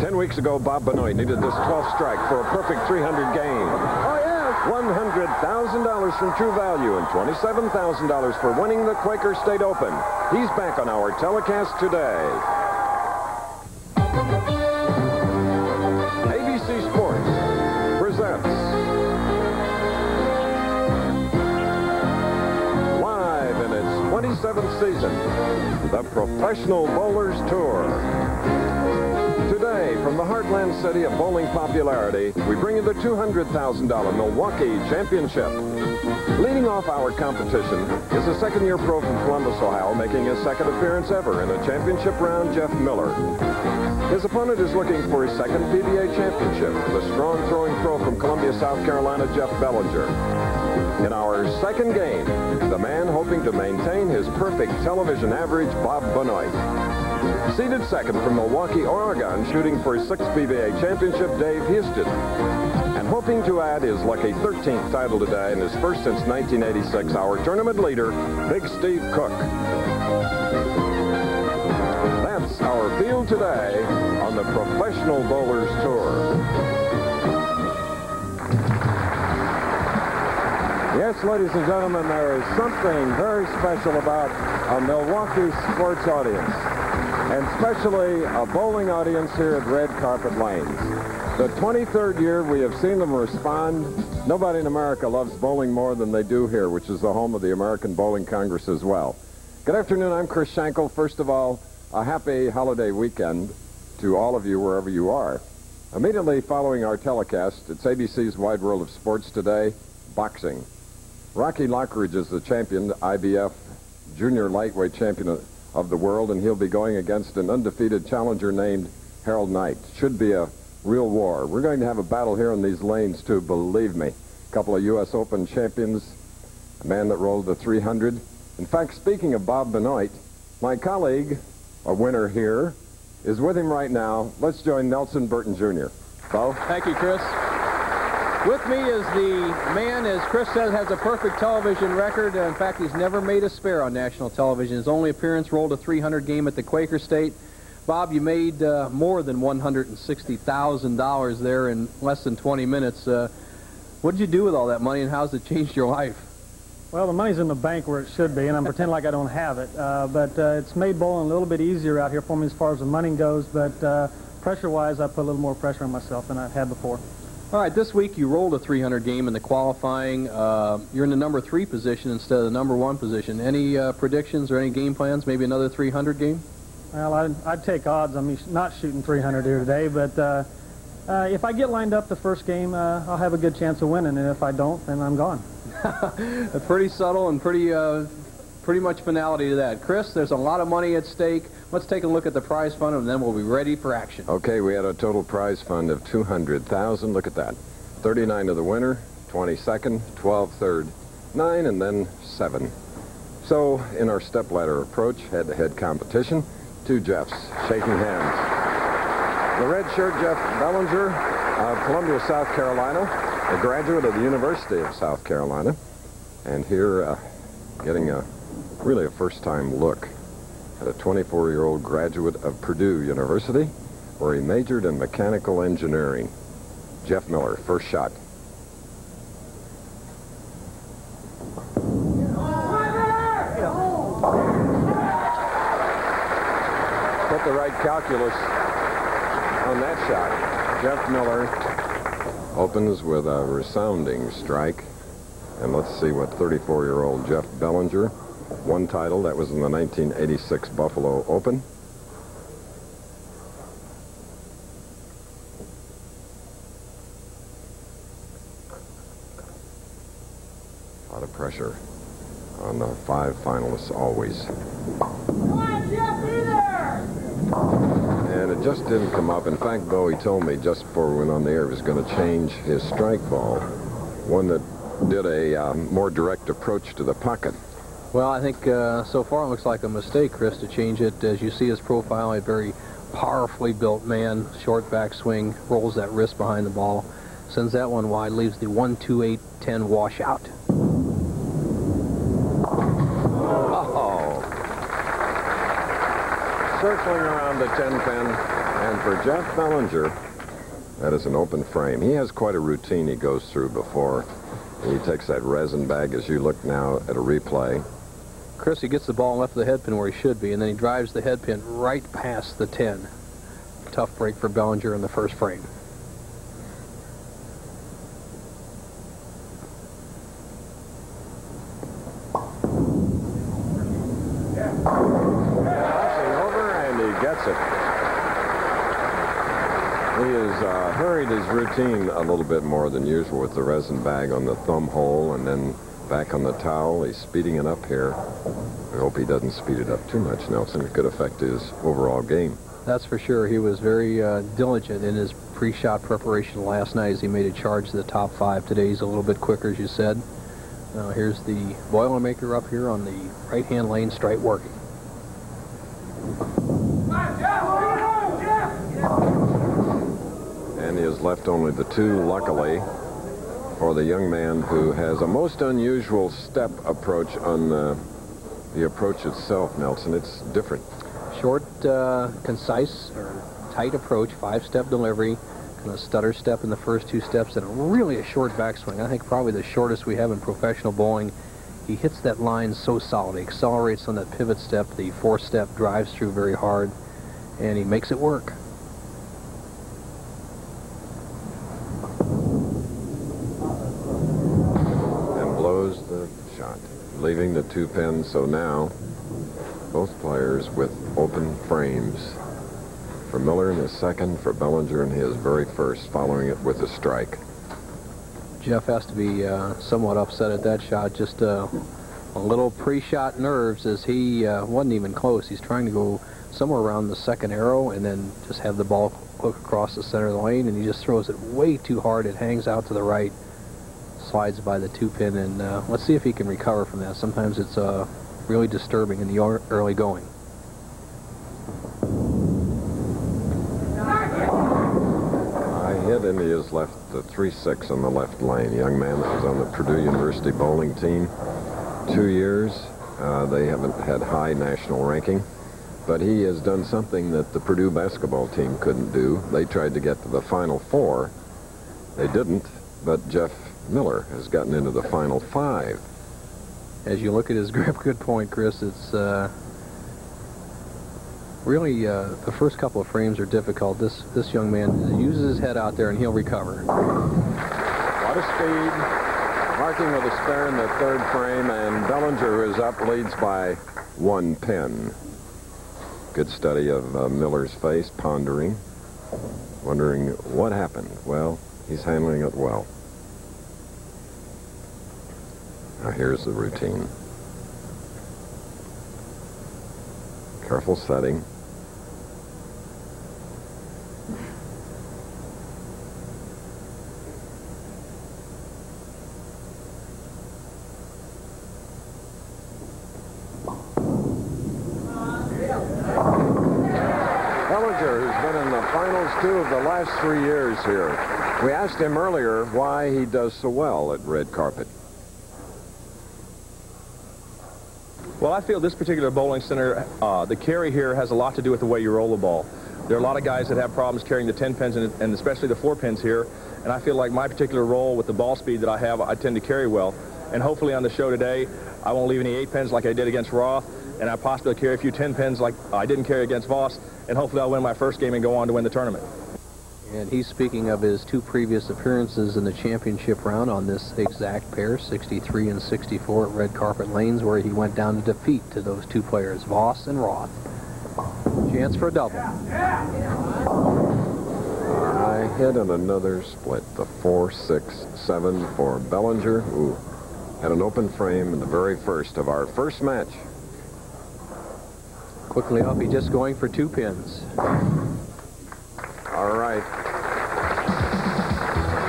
10 weeks ago, Bob Benoit needed this 12th strike for a perfect 300 game. Oh, yes. $100,000 from True Value and $27,000 for winning the Quaker State Open. He's back on our telecast today. ABC Sports presents live in its 27th season, the Professional Bowlers Tour. Today, from the heartland city of bowling popularity, we bring you the $200,000 Milwaukee Championship. Leading off our competition is a second-year pro from Columbus, Ohio, making his second appearance ever in a championship round, Jeff Miller. His opponent is looking for his second PBA championship, the strong-throwing pro from Columbia, South Carolina, Jeff Bellinger. In our second game, the man hoping to maintain his perfect television average, Bob Benoit. Seated second from Milwaukee, Oregon, shooting for his sixth PBA championship, Dave Husted. And hoping to add his lucky 13th title today and his first since 1986, our tournament leader, Big Steve Cook. That's our field today on the Professional Bowlers Tour. Yes, ladies and gentlemen, there is something very special about a Milwaukee sports audience, and especially a bowling audience here at Red Carpet Lanes. The 23rd year we have seen them respond. Nobody in America loves bowling more than they do here, which is the home of the American Bowling Congress as well. Good afternoon, I'm Chris Schenkel. First of all, a happy holiday weekend to all of you wherever you are. Immediately following our telecast, it's ABC's Wide World of Sports today, boxing. Rocky Lockridge is the champion, IBF junior lightweight champion of the world, and he'll be going against an undefeated challenger named Harold Knight. Should be a real war. We're going to have a battle here in these lanes too, believe me. A couple of U.S. Open champions, a man that rolled the 300. In fact, speaking of Bob Benoit, my colleague, a winner here, is with him right now. Let's join Nelson Burton Jr. Bo? Thank you, Chris. With me is the man, as Chris said, has a perfect television record. In fact, he's never made a spare on national television. His only appearance rolled a 300 game at the Quaker State. Bob, you made more than $160,000 there in less than 20 minutes. What did you do with all that money, and how's it changed your life? Well, the money's in the bank where it should be, and I'm pretending like I don't have it. But it's made bowling a little bit easier out here for me as far as the money goes. But pressure-wise, I put a little more pressure on myself than I had before. All right, this week you rolled a 300 game in the qualifying. You're in the number 3 position instead of the number 1 position. Any predictions or any game plans? Maybe another 300 game? Well, I'd take odds on me not shooting 300 here today, but if I get lined up the first game, I'll have a good chance of winning, and if I don't, then I'm gone. Pretty subtle and pretty much finality to that. Chris, there's a lot of money at stake. Let's take a look at the prize fund, and then we'll be ready for action. Okay, we had a total prize fund of $200,000. Look at that. 39 to the winner, 20 second, 12 third, 9, and then 7. So, in our stepladder approach, head-to-head competition, 2 Jeffs shaking hands. The red shirt, Jeff Bellinger of Columbia, South Carolina, a graduate of the University of South Carolina, and here getting really a first-time look at a 24-year-old graduate of Purdue University, where he majored in mechanical engineering. Jeff Miller, first shot. Put the right calculus on that shot. Jeff Miller opens with a resounding strike. And let's see what 34-year-old Jeff Bellinger, 1 title, that was in the 1986 Buffalo Open. A lot of pressure on the 5 finalists always. Come on, Jeff, be there! And it just didn't come up. In fact, though, he told me just before we went on the air he was going to change his strike ball, one that did a more direct approach to the pocket. Well, I think so far it looks like a mistake, Chris, to change it. As you see his profile, a very powerfully built man, short backswing, rolls that wrist behind the ball, sends that one wide, leaves the 1-2-8-10 washout. Oh! Circling around the 10 pin, And for Jeff Bellinger, that is an open frame. He has quite a routine he goes through before he takes that resin bag, as you look now at a replay. Chris, he gets the ball left of the headpin where he should be, and then he drives the headpin right past the 10. Tough break for Bellinger in the first frame. Crossing over, and he gets it. He has hurried his routine a little bit more than usual with the resin bag on the thumb hole and then back on the towel. He's speeding it up here. I hope he doesn't speed it up too much, Nelson. It could affect his overall game. That's for sure. He was very diligent in his pre-shot preparation last night as he made a charge to the top 5. Today he's a little bit quicker, as you said. Now here's the Boilermaker up here on the right-hand lane, straight working. And he has left only the 2, luckily, for the young man who has a most unusual step approach on the approach itself, Nelson. It's different. Short, concise, or tight approach, 5-step delivery, kind of stutter step in the first 2 steps, and really a short backswing. I think probably the shortest we have in professional bowling. He hits that line so solid. He accelerates on that pivot step. The 4-step drives through very hard, and he makes it work. And blows the shot, leaving the 2 pins. So now both players with open frames. For Miller in his second, for Bellinger in his very first, following it with a strike. Jeff has to be somewhat upset at that shot. Just a little pre-shot nerves, as he wasn't even close. He's trying to go somewhere around the second arrow and then just have the ball hook across the center of the lane, and he just throws it way too hard. It hangs out to the right, slides by the 2-pin, and let's see if he can recover from that. Sometimes it's really disturbing in the early going. And he has left the 3-6 on the left lane. A young man that was on the Purdue University bowling team 2 years. They haven't had high national ranking, but he has done something that the Purdue basketball team couldn't do. They tried to get to the Final 4. They didn't, but Jeff Miller has gotten into the Final 5. As you look at his grip, good point, Chris. It's really, the first couple of frames are difficult. This young man uses his head out there, and he'll recover. What a speed. Marking with a spare in the 3rd frame, and Bellinger, who is up, leads by 1 pin. Good study of Miller's face, pondering, wondering what happened. Well, he's handling it well. Now here's the routine. Careful setting. Belanger, who's been in the finals 2 of the last 3 years here. We asked him earlier why he does so well at red carpet. Well, I feel this particular bowling center, the carry here has a lot to do with the way you roll the ball. There are a lot of guys that have problems carrying the 10 pins and especially the 4 pins here, and I feel like my particular roll with the ball speed that I have, I tend to carry well. And hopefully on the show today, I won't leave any 8 pins like I did against Roth, and I possibly carry a few 10 pins like I didn't carry against Voss, and hopefully I'll win my first game and go on to win the tournament. And he's speaking of his 2 previous appearances in the championship round on this exact pair, 63 and 64 at red carpet lanes, where he went down to defeat to those 2 players, Voss and Roth. Chance for a double. I hit on another split, the 4-6-7 for Bellinger, who had an open frame in the very first of our first match. Quickly up, he's just going for 2 pins. All right.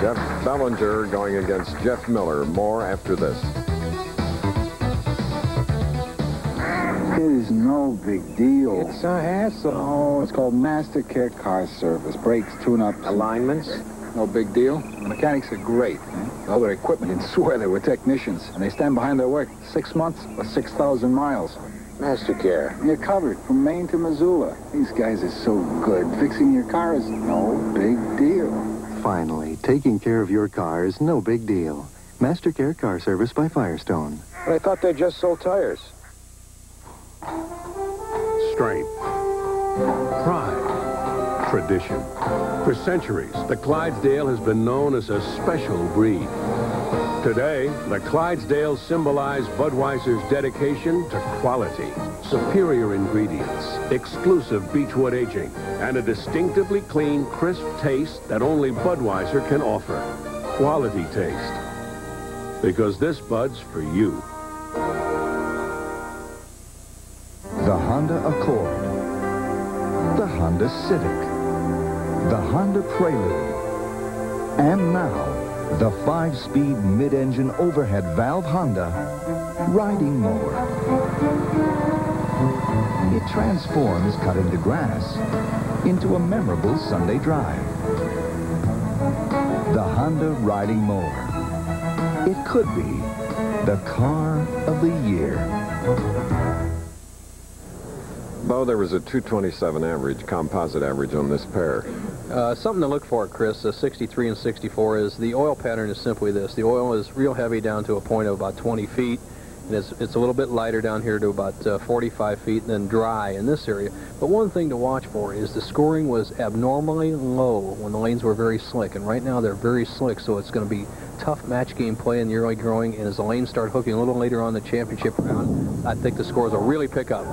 Jeff Bellinger going against Jeff Miller. More after this. It is no big deal. It's a hassle. Oh, it's called Master Care Car Service. Brakes, tune-up, alignments. No big deal. The mechanics are great. All their equipment, you'd swear they were technicians. And they stand behind their work 6 months or 6,000 miles. Mastercare. You're covered from Maine to Missoula. These guys are so good. Fixing your car is no big deal. Finally, taking care of your car is no big deal. Mastercare Car Service by Firestone. But I thought they just sold tires. Strength. Pride. Tradition. For centuries, the Clydesdale has been known as a special breed. Today, the Clydesdales symbolize Budweiser's dedication to quality, superior ingredients, exclusive beechwood aging, and a distinctively clean, crisp taste that only Budweiser can offer. Quality taste. Because this Bud's for you. The Honda Accord, the Honda Civic, the Honda Prelude, and now, the 5-speed mid-engine overhead valve Honda riding mower. It transforms cutting the grass into a memorable Sunday drive. The Honda riding mower. It could be the car of the year. Bo, there was a 227 average, composite average on this pair. Something to look for, Chris, 63 and 64 is the oil pattern is simply this. The oil is real heavy down to a point of about 20 feet. And it's a little bit lighter down here to about 45 feet and then dry in this area. But one thing to watch for is the scoring was abnormally low when the lanes were very slick. And right now they're very slick, so it's going to be tough match game play in the early growing. And as the lanes start hooking a little later on the championship round, I think the scores will really pick up.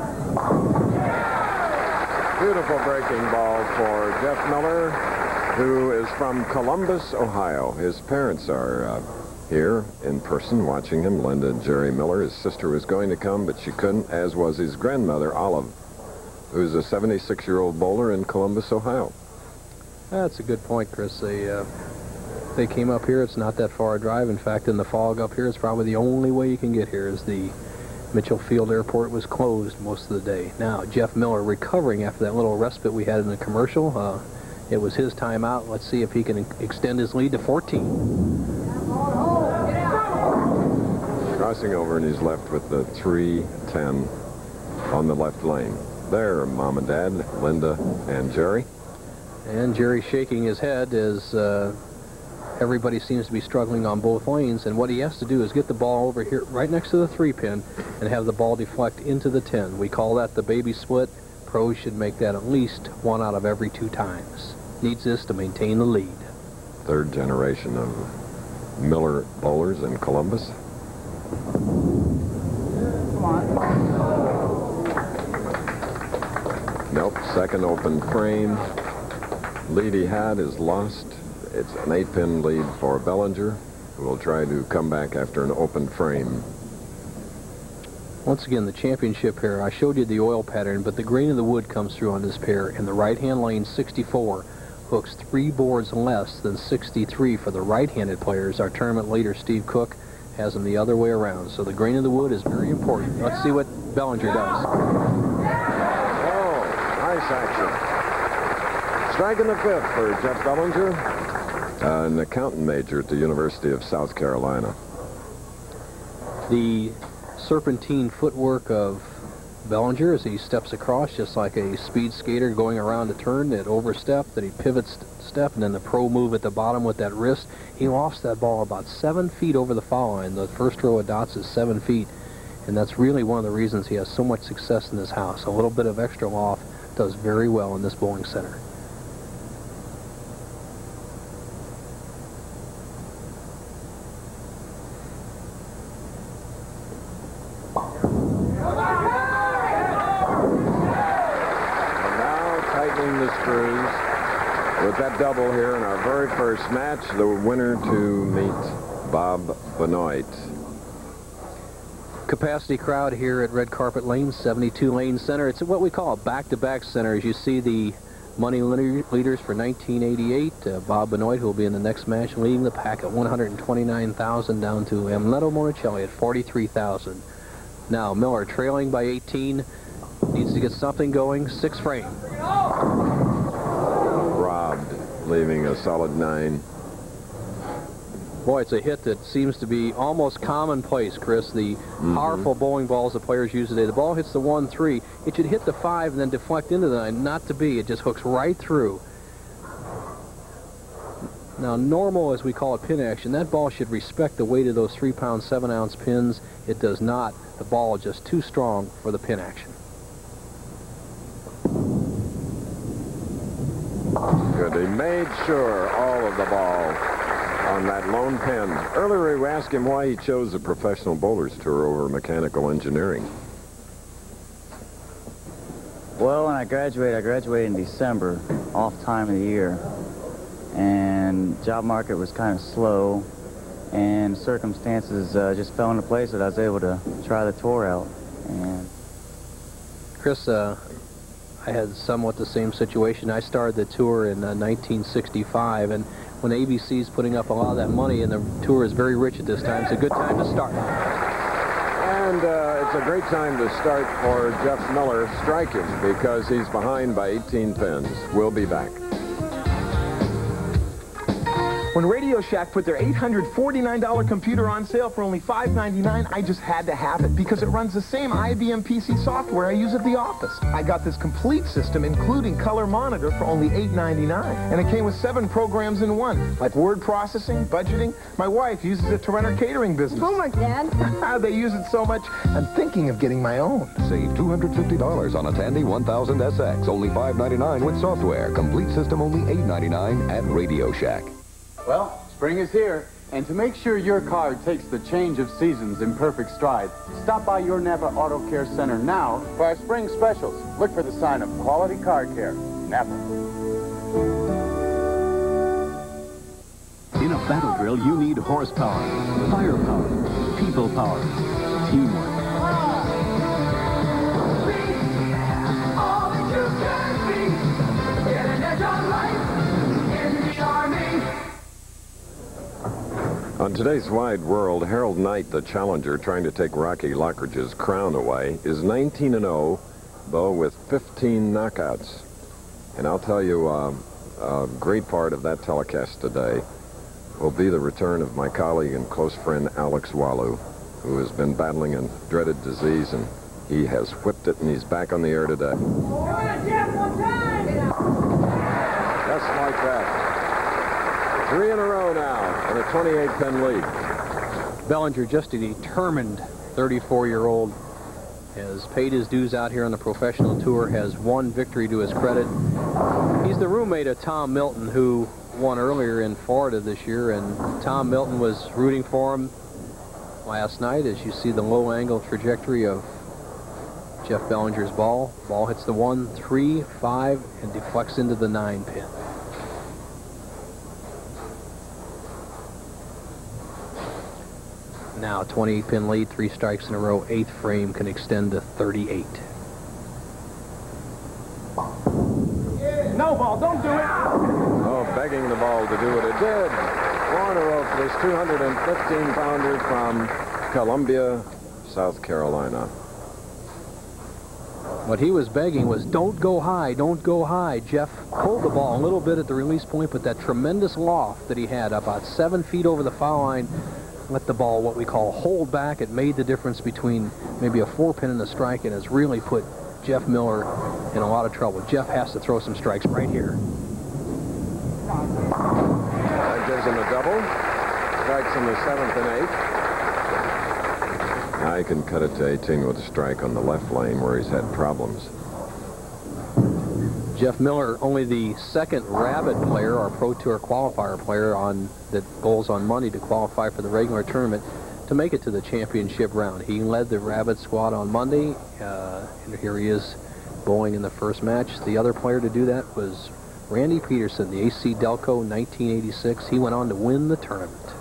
Beautiful breaking ball for Jeff Miller, who is from Columbus, Ohio. His parents are here in person watching him. Linda and Jerry Miller. His sister was going to come, but she couldn't, as was his grandmother, Olive, who's a 76-year-old bowler in Columbus, Ohio. That's a good point, Chris. They came up here. It's not that far a drive. In fact, in the fog up here, it's probably the only way you can get here is the Mitchell Field Airport was closed most of the day. Now, Jeff Miller recovering after that little respite we had in the commercial. It was his time out. Let's see if he can extend his lead to 14. Crossing over, and he's left with the 3-10 on the left lane. There, Mom and Dad, Linda and Jerry. And Jerry shaking his head as everybody seems to be struggling on both lanes. And what he has to do is get the ball over here right next to the 3-pin and have the ball deflect into the 10. We call that the baby split. Pros should make that at least 1 out of every 2 times. Needs this to maintain the lead. Third generation of Miller bowlers in Columbus. Come on. Nope, second open frame. Lead he had is lost. It's an 8-pin lead for Belanger, who will try to come back after an open frame. Once again, the championship pair, I showed you the oil pattern, but the grain of the wood comes through on this pair. In the right-hand lane, 64 hooks 3 boards less than 63 for the right-handed players. Our tournament leader, Steve Cook, has them the other way around. So the grain of the wood is very important. Let's see what Belanger does. Oh, nice action. Strike in the 5th for Jeff Bellinger, an accountant major at the University of South Carolina. The serpentine footwork of Belanger as he steps across just like a speed skater going around a turn, that overstep, that he pivots step, and then the pro move at the bottom with that wrist. He lofts that ball about 7 feet over the foul line. The first row of dots is 7 feet, and that's really one of the reasons he has so much success in this house. A little bit of extra loft does very well in this bowling center. With that double here in our very first match, the winner to meet Bob Benoit. Capacity crowd here at Red Carpet Lane, 72 Lane Center. It's what we call a back-to-back center. As you see the money leaders for 1988, Bob Benoit, who will be in the next match, leading the pack at $129,000 down to Amleto Monicelli at $43,000. Now Miller trailing by 18, needs to get something going. 6 frame. Robbed, leaving a solid 9. Boy, it's a hit that seems to be almost commonplace, Chris. The powerful bowling balls the players use today. The ball hits the 1-3. It should hit the 5 and then deflect into the 9. Not to be. It just hooks right through. Now, normal, as we call it, pin action, that ball should respect the weight of those 3-pound, 7-ounce pins. It does not. The ball is just too strong for the pin action. Good. He made sure all of the ball on that lone pin. Earlier, we asked him why he chose the Professional Bowlers Tour over mechanical engineering. Well, when I graduated in December, off time of the year. And job market was kind of slow, and circumstances just fell into place that I was able to try the tour out. And Chris, I had somewhat the same situation. I started the tour in 1965, and when ABC's putting up a lot of that money and the tour is very rich at this time, it's a good time to start. And it's a great time to start for Jeff Miller striking because he's behind by 18 pins. We'll be back. When Radio Shack put their $849 computer on sale for only $599, I just had to have it because it runs the same IBM PC software I use at the office. I got this complete system, including color monitor, for only $899. And it came with 7 programs in one, like word processing, budgeting. My wife uses it to run her catering business. Homework, Dad. They use it so much, I'm thinking of getting my own. Save $250 on a Tandy 1000 SX, only $599 with software. Complete system only $899 at Radio Shack. Well, spring is here, and to make sure your car takes the change of seasons in perfect stride, stop by your Napa Auto Care Center now for our spring specials. Look for the sign of Quality Car Care, Napa. In a battle drill, you need horsepower, firepower, people power, teamwork. On today's Wide World, Harold Knight, the challenger, trying to take Rocky Lockridge's crown away, is 19-0, though with 15 knockouts. And I'll tell you, a great part of that telecast today will be the return of my colleague and close friend Alex Walu, who has been battling a dreaded disease, and he has whipped it, and he's back on the air today. Just like that. 3 in a row now, and a 28-pin lead. Belanger, just a determined 34-year-old, has paid his dues out here on the professional tour, has won victory to his credit. He's the roommate of Tom Milton, who won earlier in Florida this year, and Tom Milton was rooting for him last night. As you see the low-angle trajectory of Jeff Bellinger's ball. Ball hits the 1, 3, 5, and deflects into the 9 pin. Now 28-pin lead, 3 strikes in a row, 8th frame can extend to 38. No ball, don't do it! Oh, begging the ball to do what it did. Corner of this 215-pounder from Columbia, South Carolina. What he was begging was, don't go high, don't go high. Jeff pulled the ball a little bit at the release point, but that tremendous loft that he had about 7 feet over the foul line let the ball, what we call, hold back. It made the difference between maybe a 4-pin and a strike, and has really put Jeff Miller in a lot of trouble. Jeff has to throw some strikes right here. That gives him a double. Strikes in the 7th and 8th. Now he can cut it to 18 with a strike on the left lane where he's had problems. Jeff Miller, only the 2nd Rabbit player, or Pro Tour qualifier player that bowls on money to qualify for the regular tournament to make it to the championship round. He led the Rabbit squad on Monday, and here he is bowling in the first match. The other player to do that was Randy Peterson, the AC Delco 1986. He went on to win the tournament.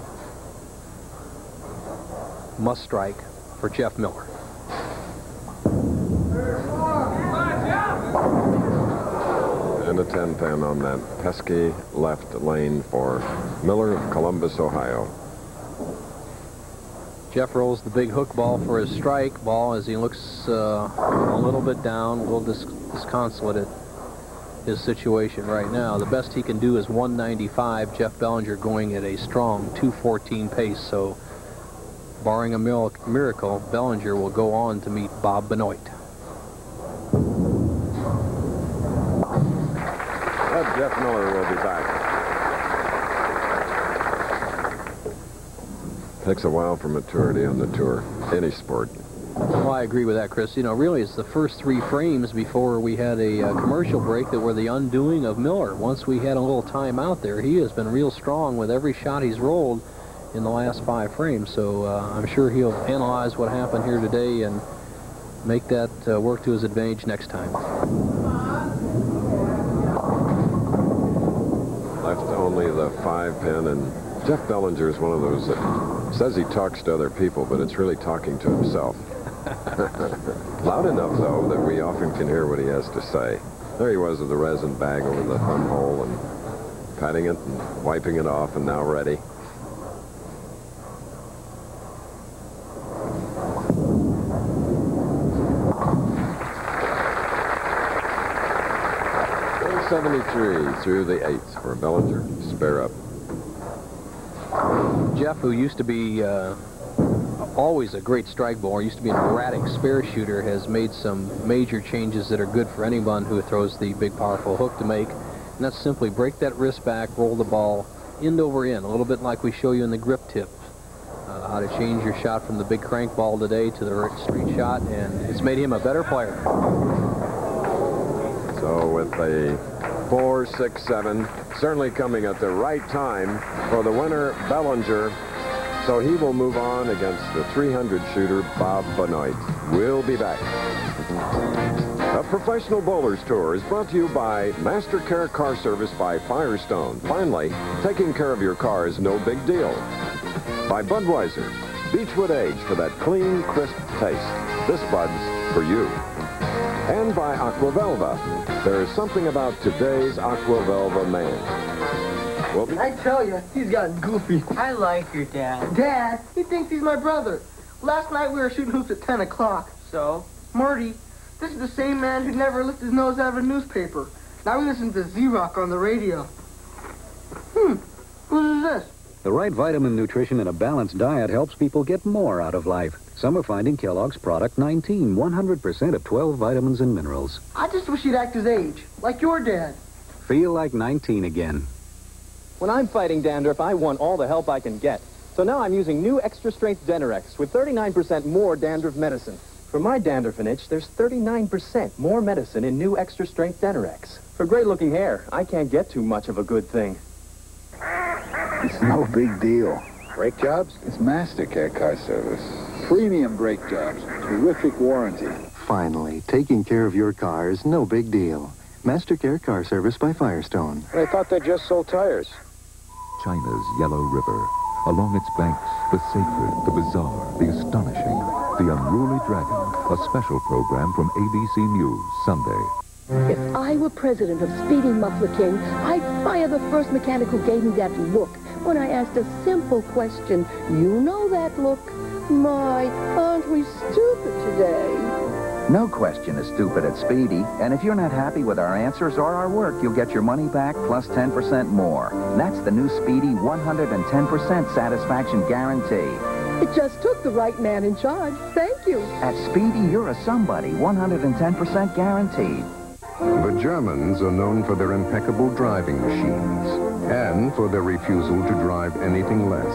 Must strike for Jeff Miller. And a 10-pin on that pesky left lane for Miller of Columbus, Ohio. Jeff rolls the big hook ball for his strike ball as he looks a little bit down, a little disconsolate at his situation right now. The best he can do is 195. Jeff Bellinger going at a strong 214 pace. So, barring a miracle, Belanger will go on to meet Bob Benoit. Jeff Miller will be back. Takes a while for maturity on the tour, any sport. Well, I agree with that, Chris. You know, really, it's the first 3 frames before we had a commercial break that were the undoing of Miller. Once we had a little time out there, he has been real strong with every shot he's rolled in the last 5 frames. So I'm sure he'll analyze what happened here today and make that work to his advantage next time. Left only the 5-pin, and Jeff Bellinger is one of those that says he talks to other people, but it's really talking to himself. Loud enough, though, that we often can hear what he has to say. There he was with the resin bag over the thumb hole and patting it and wiping it off, and now ready. .73 through the 8th for Bellinger. Spare up. Jeff, who used to be always a great strike bowler, used to be an erratic spare shooter, has made some major changes that are good for anyone who throws the big, powerful hook to make. And that's simply break that wrist back, roll the ball end over end, a little bit like we show you in the grip tip. How to change your shot from the big crank ball today to the straight shot, and it's made him a better player. So with the 4, 6, 7, certainly coming at the right time for the winner, Belanger. So he will move on against the 300 shooter, Bob Benoit. We'll be back. A Professional Bowlers Tour is brought to you by Master Care Car Service by Firestone. Finally, taking care of your car is no big deal. By Budweiser, Beechwood Age for that clean, crisp taste. This Bud's for you. And by Aquavelva. There is something about today's Aquavelva man. Well, I tell you, he's gotten goofy. I like your dad. Dad? He thinks he's my brother. Last night we were shooting hoops at 10 o'clock. So? Marty, this is the same man who never lifted his nose out of a newspaper. Now we listen to Z-Rock on the radio. Who is this? The right vitamin nutrition and a balanced diet helps people get more out of life. Some are finding Kellogg's Product 19, 100% of 12 vitamins and minerals. I just wish he'd act his age, like your dad. Feel like 19 again. When I'm fighting dandruff, I want all the help I can get. So now I'm using new extra strength Denerex with 39% more dandruff medicine. For my dandruff and itch, there's 39% more medicine in new extra strength Denerex. For great looking hair, I can't get too much of a good thing. It's no big deal. Brake jobs? It's Master Care Car Service. Premium brake jobs. Terrific warranty. Finally, taking care of your car is no big deal. Master Care Car Service by Firestone. I thought they just sold tires. China's Yellow River. Along its banks, the sacred, the bizarre, the astonishing, the unruly dragon. A special program from ABC News, Sunday. If I were president of Speedy Muffler King, I'd fire the first mechanic who gave me that look when I asked a simple question. You know that look. My, aren't we stupid today? No question is stupid at Speedy, and if you're not happy with our answers or our work, you'll get your money back plus 10% more. That's the new Speedy 110% satisfaction guarantee. It just took the right man in charge. Thank you. At Speedy, you're a somebody, 110% guaranteed. The Germans are known for their impeccable driving machines and for their refusal to drive anything less.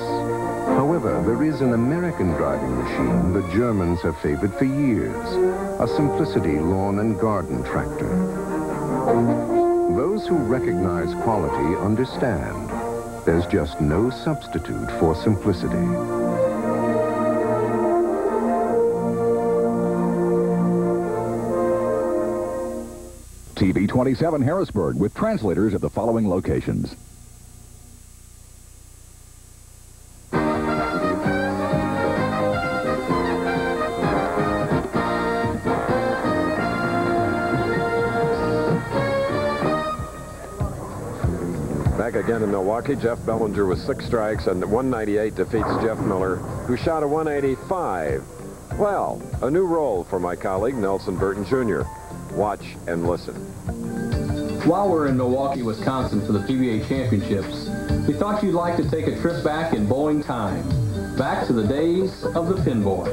However, there is an American driving machine the Germans have favored for years, a Simplicity lawn and garden tractor. Those who recognize quality understand there's just no substitute for simplicity. TV 27 Harrisburg with translators at the following locations. Back again in Milwaukee, Jeff Bellinger with 6 strikes and 198 defeats Jeff Miller, who shot a 185. Well, a new role for my colleague, Nelson Burton Jr. Watch and listen. While we're in Milwaukee, Wisconsin for the PBA Championships, we thought you'd like to take a trip back in bowling time, back to the days of the pinboy.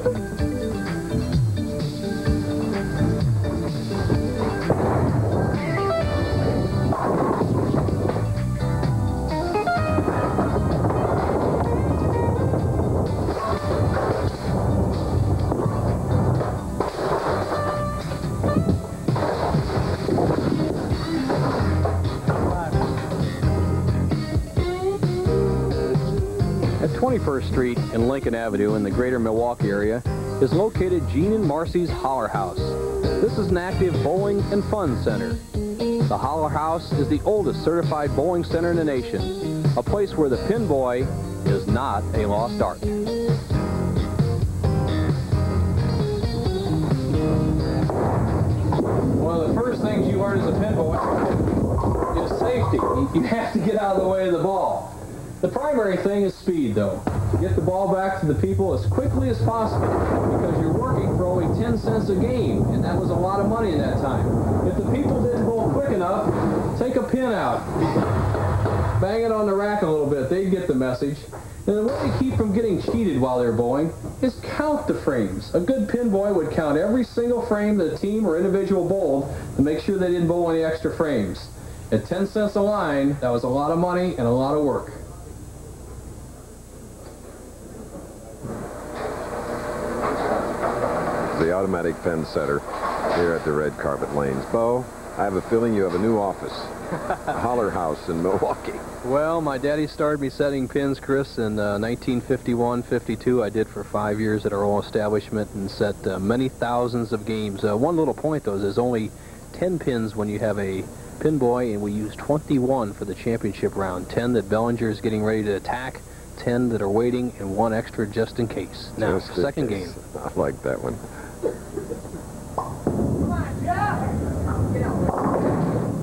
At 21st Street and Lincoln Avenue in the greater Milwaukee area is located Gene and Marcy's Holler House. This is an active bowling and fun center. The Holler House is the oldest certified bowling center in the nation, a place where the pinboy is not a lost art. One of the first things you learn as a pinboy is safety. You have to get out of the way of the ball. The primary thing is speed, though. To get the ball back to the people as quickly as possible, because you're working for only 10 cents a game, and that was a lot of money in that time. If the people didn't bowl quick enough, take a pin out, bang it on the rack a little bit, they'd get the message. And the way to keep from getting cheated while they're bowling is count the frames. A good pinboy would count every single frame that a team or individual bowled to make sure they didn't bowl any extra frames. At 10 cents a line, that was a lot of money and a lot of work. The automatic pen setter here at the Red Carpet Lanes. Bo, I have a feeling you have a new office. Holler House in Milwaukee. Well, my daddy started me setting pins, Chris, in 1951-52. I did for 5 years at our old establishment and set many thousands of games. One little point, though, is there's only 10 pins when you have a pinboy, and we use 21 for the championship round. 10 that Belanger is getting ready to attack, 10 that are waiting, and 1 extra just in case. Now, second game. I like that one.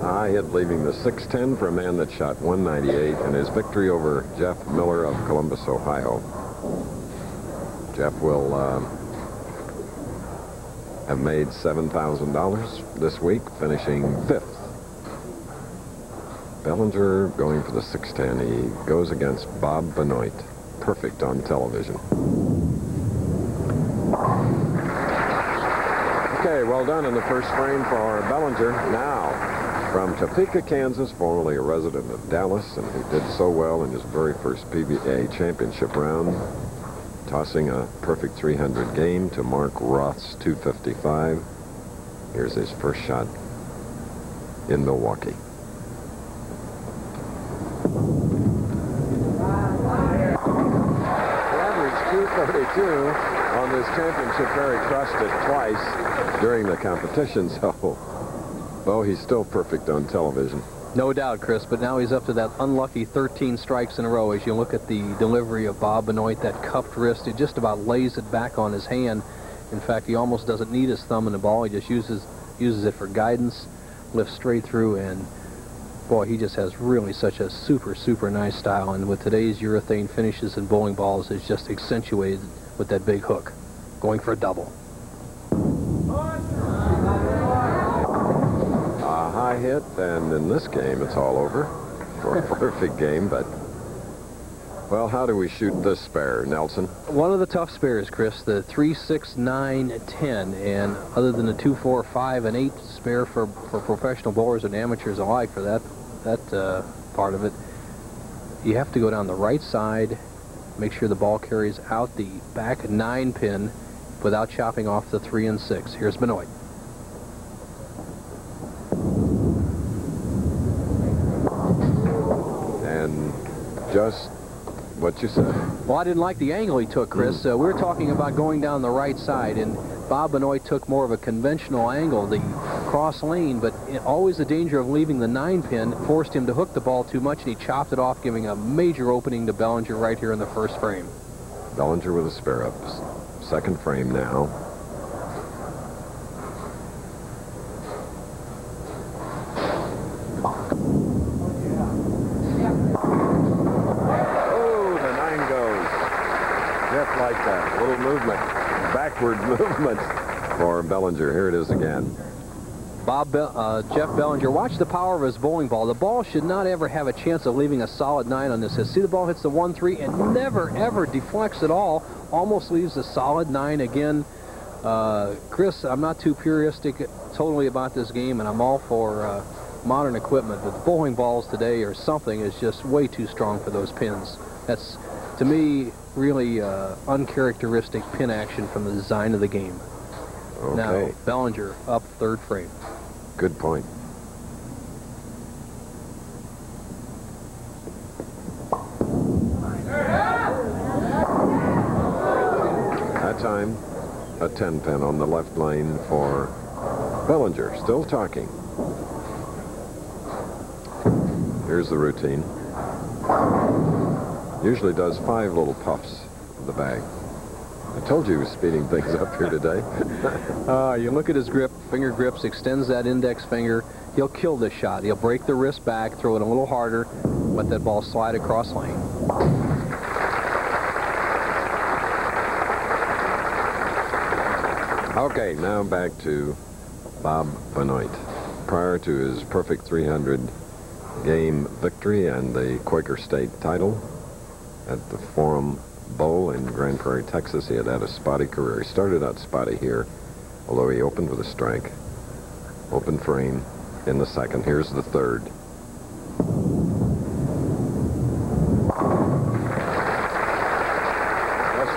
High hit leaving the 610 for a man that shot 198 in his victory over Jeff Miller of Columbus, Ohio. Jeff will have made $7,000 this week, finishing 5th. Bellinger going for the 610. He goes against Bob Benoit. Perfect on television. Okay, well done in the first frame for Bellinger. Now, from Topeka, Kansas, formerly a resident of Dallas, and who did so well in his very first PBA championship round, tossing a perfect 300 game to Mark Roth's 255. Here's his first shot in Milwaukee. The average 232 on this championship. Barry crushed it twice during the competition, so Bo, he's still perfect on television. No doubt, Chris, but now he's up to that unlucky 13 strikes in a row. As you look at the delivery of Bob Benoit, that cupped wrist, he just about lays it back on his hand. In fact, he almost doesn't need his thumb in the ball. He just uses it for guidance, lifts straight through, and boy, he just has really such a super nice style. And with today's urethane finishes and bowling balls, it's just accentuated with that big hook, going for a double. A high hit, and in this game, it's all over for a perfect game, but, well, how do we shoot this spare, Nelson? One of the tough spares, Chris, the 3, 6, 9, 10, and other than the 2, 4, 5, and 8 spare for professional bowlers and amateurs alike for that part of it, you have to go down the right side, make sure the ball carries out the back 9 pin without chopping off the 3 and 6. Here's Benoit. And just what you said. Well, I didn't like the angle he took, Chris. We were talking about going down the right side, and Bob Benoit took more of a conventional angle, the cross lane, but always the danger of leaving the 9 pin forced him to hook the ball too much, and he chopped it off, giving a major opening to Belanger right here in the first frame. Belanger with a spare up. Second frame now. Like that, a little movement, backward movement for Belanger. Here it is again. Jeff Bellinger, watch the power of his bowling ball. The ball should not ever have a chance of leaving a solid 9 on this hit. See, the ball hits the 1-3 and never, ever deflects at all. Almost leaves a solid 9 again. Chris, I'm not too puristic totally about this game, and I'm all for modern equipment, but the bowling balls today or something is just way too strong for those pins. That's, to me, really uncharacteristic pin action from the design of the game. Okay. Now, Belanger up 3rd frame. Good point. That time, a 10 pin on the left lane for Belanger. Still talking. Here's the routine. Usually does 5 little puffs in the bag. I told you he was speeding things up here today. You look at his grip, finger grips, extends that index finger. He'll kill this shot. He'll break the wrist back, throw it a little harder, let that ball slide across lane. Okay, now back to Bob Benoit. Prior to his perfect 300 game victory and the Quaker State title at the Forum Bowl in Grand Prairie, Texas, he had a spotty career. He started out spotty here, although he opened with a strike. Open frame in the second. Here's the third. Just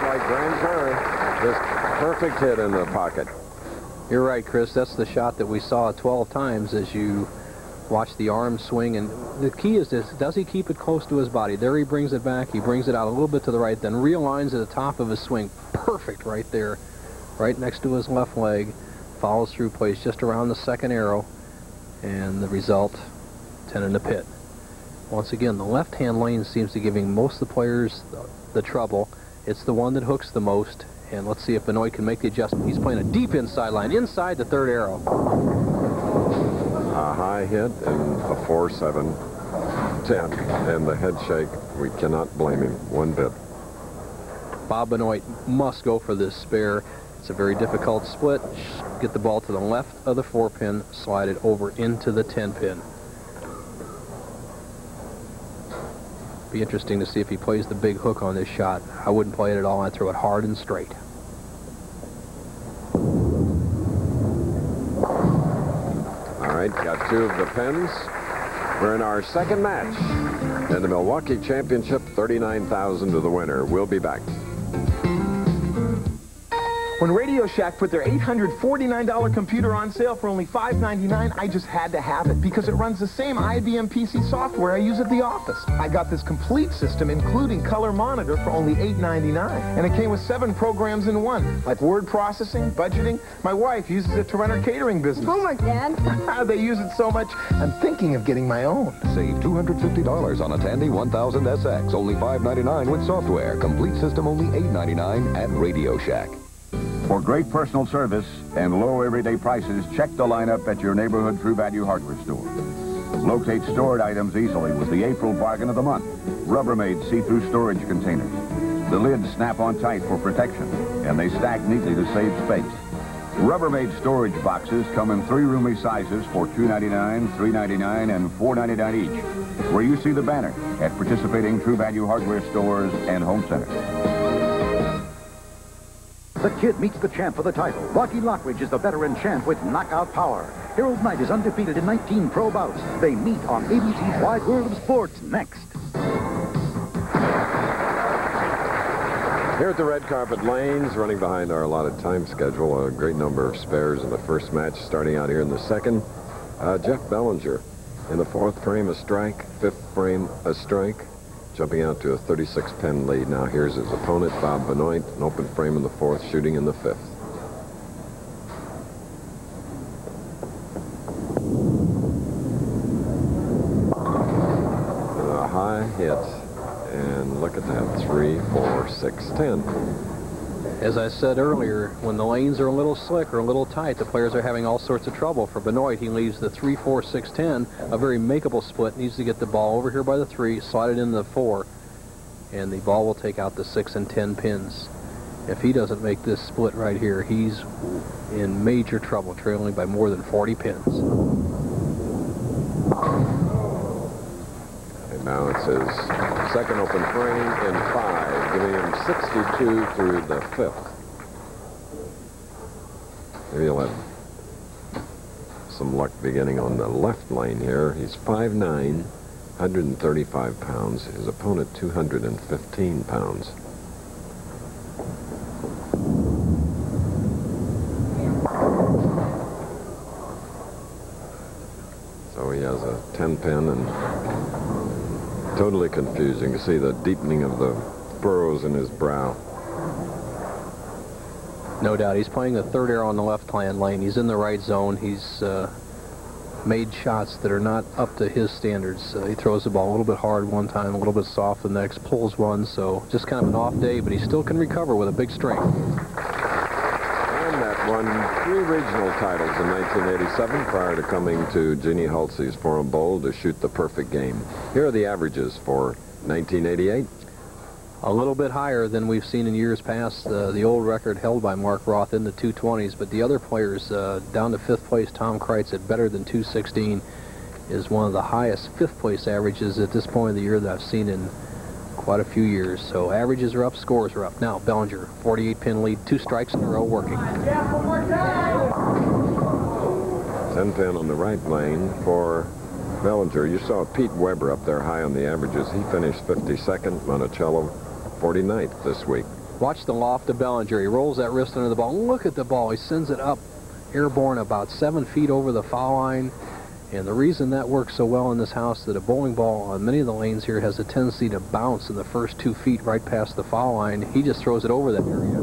like Grand Prairie, just perfect hit in the pocket. You're right, Chris. That's the shot that we saw 12 times as you watch the arm swing. And the key is this: does he keep it close to his body? There he brings it back. He brings it out a little bit to the right, then realigns at the top of his swing. Perfect right there, right next to his left leg. Follows through, plays just around the second arrow. And the result, 10 in the pit. Once again, the left-hand lane seems to be giving most of the players the trouble. It's the one that hooks the most. And let's see if Benoit can make the adjustment. He's playing a deep inside line, inside the third arrow. A high hit and a 4-7, 10. And the head shake, we cannot blame him one bit. Bob Benoit must go for this spare. It's a very difficult split. Get the ball to the left of the 4-pin, slide it over into the 10-pin. Be interesting to see if he plays the big hook on this shot. I wouldn't play it at all. I'd throw it hard and straight. All right, got 2 of the pins. We're in our second match. And the Milwaukee Championship, $39,000 to the winner. We'll be back. When Radio Shack put their $849 computer on sale for only $599, I just had to have it because it runs the same IBM PC software I use at the office. I got this complete system, including color monitor, for only $899. And it came with 7 programs in one, like word processing, budgeting. My wife uses it to run her catering business. Homework, Dad. They use it so much, I'm thinking of getting my own. Save $250 on a Tandy 1000 SX, only $599 with software. Complete system only $899 at Radio Shack. For great personal service and low everyday prices, check the lineup at your neighborhood True Value hardware store. Locate stored items easily with the April bargain of the month. Rubbermaid see-through storage containers. The lids snap on tight for protection, and they stack neatly to save space. Rubbermaid storage boxes come in 3 roomy sizes for $2.99, $3.99, and $4.99 each, where you see the banner at participating True Value hardware stores and home centers. The kid meets the champ for the title. Rocky Lockridge is the veteran champ with knockout power. Harold Knight is undefeated in 19 pro bouts. They meet on ABC's Wide World of Sports next. Here at the red carpet lanes, running behind our allotted time schedule, a great number of spares in the first match, starting out here in the second. Jeff Bellinger in the 4th frame, a strike, 5th frame, a strike. Jumping out to a 36-pin lead. Now here's his opponent, Bob Benoit, an open frame in the 4th, shooting in the 5th. A high hit, and look at that, 3, 4, 6, 10. As I said earlier, when the lanes are a little slick or a little tight, the players are having all sorts of trouble. For Benoit, he leaves the 3, 4, 6, 10, a very makeable split. Needs to get the ball over here by the 3, slide it in the 4, and the ball will take out the 6 and 10 pins. If he doesn't make this split right here, he's in major trouble, trailing by more than 40 pins. And now it's his second open frame in 5, giving him 62 through the 5th. Maybe he'll have some luck beginning on the left lane here. He's 5'9", 135 pounds. His opponent, 215 pounds. So he has a 10 pin and totally confused. You can see the deepening of the furrows in his brow. No doubt. He's playing the third arrow on the left-hand lane. He's in the right zone. He's made shots that are not up to his standards. He throws the ball a little bit hard one time, a little bit soft the next, pulls one, so just kind of an off day, but he still can recover with a big strength. And that won 3 regional titles in 1987 prior to coming to Jeannie Halsey's Forum Bowl to shoot the perfect game. Here are the averages for 1988. A little bit higher than we've seen in years past. The old record held by Mark Roth in the 220s, but the other players down to 5th place, Tom Kreitz at better than 216 is one of the highest 5th place averages at this point of the year that I've seen in quite a few years. So averages are up, scores are up. Now Bellinger, 48 pin lead, 2 strikes in a row working. 10 pin on the right lane for Belanger. You saw Pete Weber up there high on the averages. He finished 52nd. Monticello 49th this week. Watch the loft of Bellinger. He rolls that wrist under the ball. Look at the ball. He sends it up airborne about 7 feet over the foul line. And the reason that works so well in this house that a bowling ball on many of the lanes here has a tendency to bounce in the first 2 feet right past the foul line. He just throws it over that area.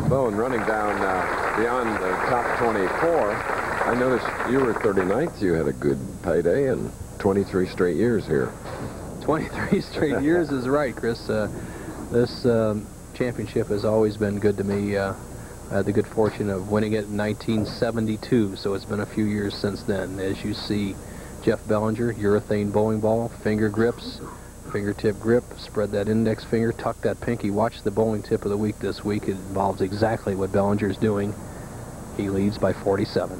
Bowen running down beyond the top 24. I noticed you were 39th. You had a good payday and 23 straight years here. 23 straight years is right, Chris. This championship has always been good to me. I had the good fortune of winning it in 1972, so it's been a few years since then. As you see, Jeff Bellinger, urethane bowling ball, finger grips, fingertip grip, spread that index finger, tuck that pinky. Watch the bowling tip of the week this week. It involves exactly what Bellinger's doing. He leads by 47.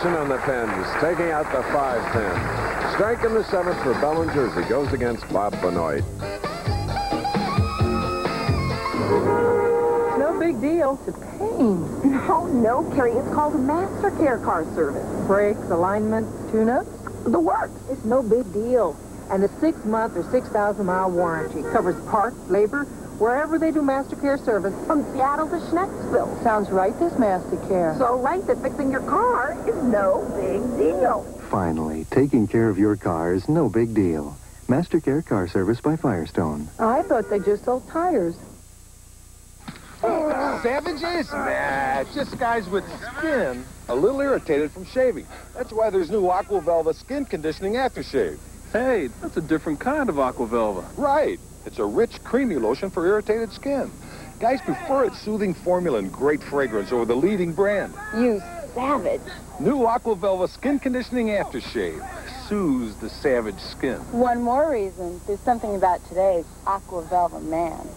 On the pins, taking out the 5 pin. Strike in the 7th for Bellinger as he goes against Bob Benoit. No big deal. It's a pain. No, Carrie, it's called a Master Care Car Service. Brakes, alignments, tune-ups, the works. It's no big deal. And a 6-month or 6,000-mile warranty covers parts, labor, wherever they do Master Care service, from Seattle to Schnecksville. Sounds right, this Master Care. So right that fixing your car is no big deal. Finally, taking care of your car is no big deal. Master Care Car Service by Firestone. I thought they just sold tires. Savages? Nah, just guys with skin a little irritated from shaving. That's why there's new Aqua Velva skin conditioning aftershave. Hey, that's a different kind of Aqua Velva. Right. It's a rich, creamy lotion for irritated skin. Guys prefer its soothing formula and great fragrance over the leading brand. You savage. New Aqua Velva skin conditioning aftershave soothes the savage skin. One more reason. There's something about today's Aqua Velva man.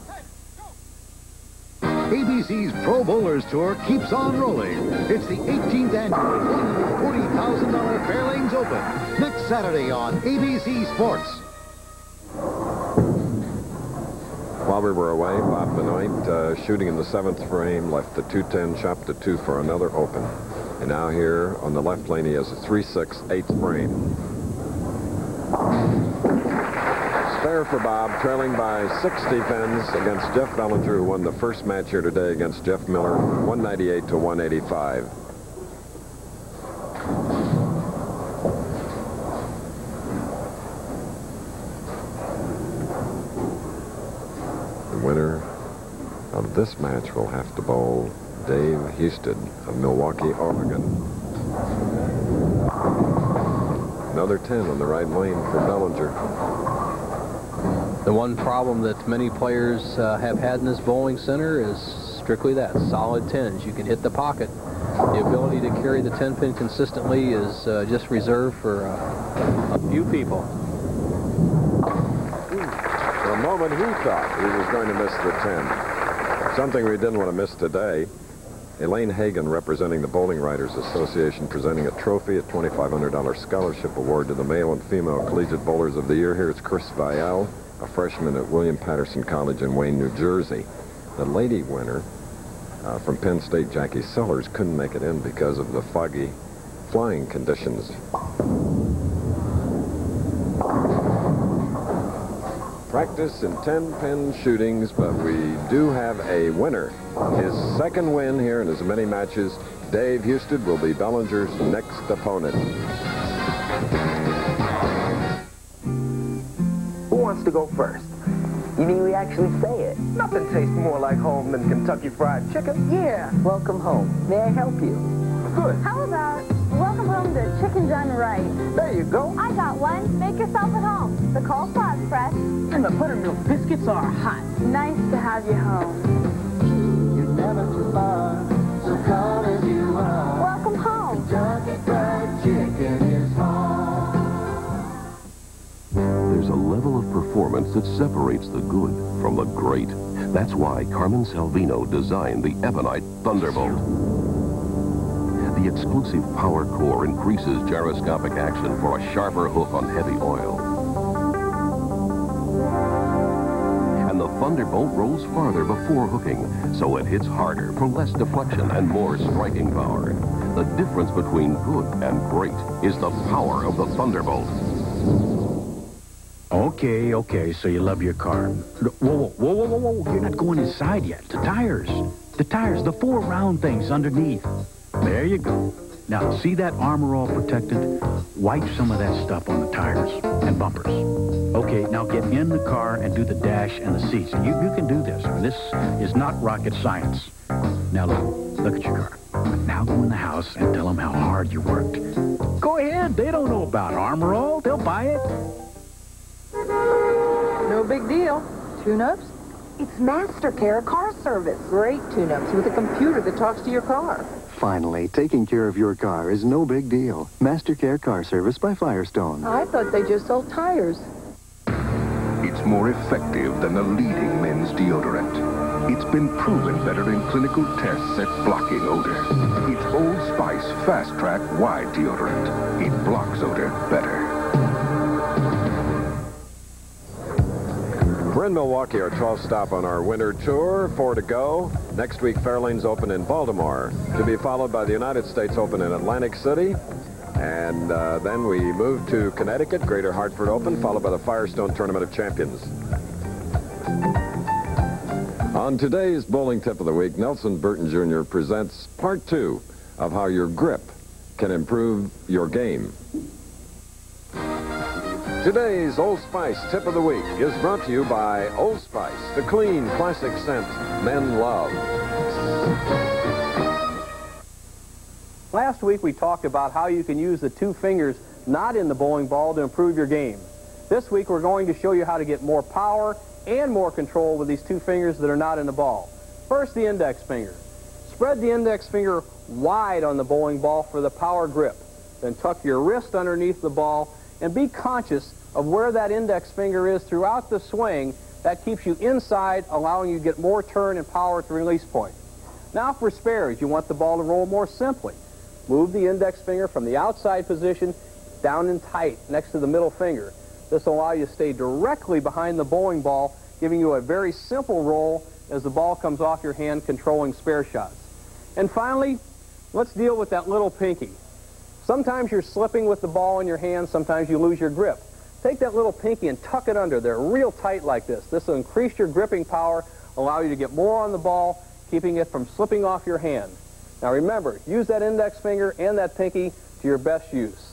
ABC's Pro Bowlers Tour keeps on rolling. It's the 18th annual $140,000 Fairlanes Open. Next Saturday on ABC Sports. While we were away, Bob Benoit shooting in the 7th frame, left the 210, chopped the 2 for another open. And now here on the left lane, he has a 3-6, 8th frame. Spare for Bob, trailing by 60 pins against Jeff Bellinger, who won the first match here today against Jeff Miller, 198 to 185. The winner of this match will have to bowl Dave Husted of Milwaukee, Oregon. Another 10 on the right lane for Bellinger. The one problem that many players have had in this bowling center is Strictly that, solid 10s. You can hit the pocket. The ability to carry the 10-pin consistently is just reserved for a few people. For a moment, he thought he was going to miss the 10. Something we didn't want to miss today. Elaine Hagan, representing the Bowling Writers Association, presenting a trophy, a $2,500 scholarship award to the male and female collegiate bowlers of the year. Here it's Chris Vial, a freshman at William Patterson College in Wayne, New Jersey. The lady winner from Penn State, Jackie Sellers, couldn't make it in because of the foggy flying conditions. Practice in 10-pin shootings, but we do have a winner. His second win here in as many matches. Dave Husted will be Bellinger's next opponent. Who wants to go first? You mean we actually say it? Nothing tastes more like home than Kentucky Fried Chicken. Yeah. Welcome home. May I help you? Good. How about welcome home to Chicken Done Right? There you go. I got one. Make yourself at home. The coleslaw's fresh. And the buttermilk biscuits are hot. Nice to have you home. You're never too far, so come as you are. Welcome home. Kentucky Fried Chicken is home. There's a level of performance that separates the good from the great. That's why Carmen Salvino designed the Ebonite Thunderbolt. The exclusive power core increases gyroscopic action for a sharper hook on heavy oil. And the Thunderbolt rolls farther before hooking, so it hits harder for less deflection and more striking power. The difference between good and great is the power of the Thunderbolt. Okay, so you love your car. Whoa, you're not going inside yet. The tires, the 4 round things underneath. There you go. Now, see that Armor All protected? Wipe some of that stuff on the tires and bumpers. Okay, now get in the car and do the dash and the seats. You can do this. I mean, this is not rocket science. Now, look at your car. Now go in the house and tell them how hard you worked. Go ahead. They don't know about Armor All. They'll buy it. No big deal. Tune-ups? It's MasterCare Car Service. Great tune-ups with a computer that talks to your car. Finally, taking care of your car is no big deal. MasterCare Car Service by Firestone. I thought they just sold tires. It's more effective than the leading men's deodorant. It's been proven better in clinical tests at blocking odor. It's Old Spice Fast Track Wide Deodorant. It blocks odor better. We're in Milwaukee, our 12th stop on our winter tour. 4 to go. Next week, Fairlane's Open in Baltimore, to be followed by the United States Open in Atlantic City. And then we move to Connecticut, Greater Hartford Open, followed by the Firestone Tournament of Champions. On today's Bowling Tip of the Week, Nelson Burton Jr. presents part 2 of how your grip can improve your game. Today's Old Spice Tip of the Week is brought to you by Old Spice, the clean, classic scent men love. Last week we talked about how you can use the 2 fingers not in the bowling ball to improve your game. This week we're going to show you how to get more power and more control with these 2 fingers that are not in the ball. First, the index finger. Spread the index finger wide on the bowling ball for the power grip. Then tuck your wrist underneath the ball and be conscious of where that index finger is throughout the swing. That keeps you inside, allowing you to get more turn and power at the release point. Now for spares, you want the ball to roll more simply. Move the index finger from the outside position down and tight next to the middle finger. This will allow you to stay directly behind the bowling ball, giving you a very simple roll as the ball comes off your hand, controlling spare shots. And finally, let's deal with that little pinky. Sometimes you're slipping with the ball in your hand, sometimes you lose your grip. Take that little pinky and tuck it under there, real tight like this. This will increase your gripping power, allow you to get more on the ball, keeping it from slipping off your hand. Now remember, use that index finger and that pinky to your best use.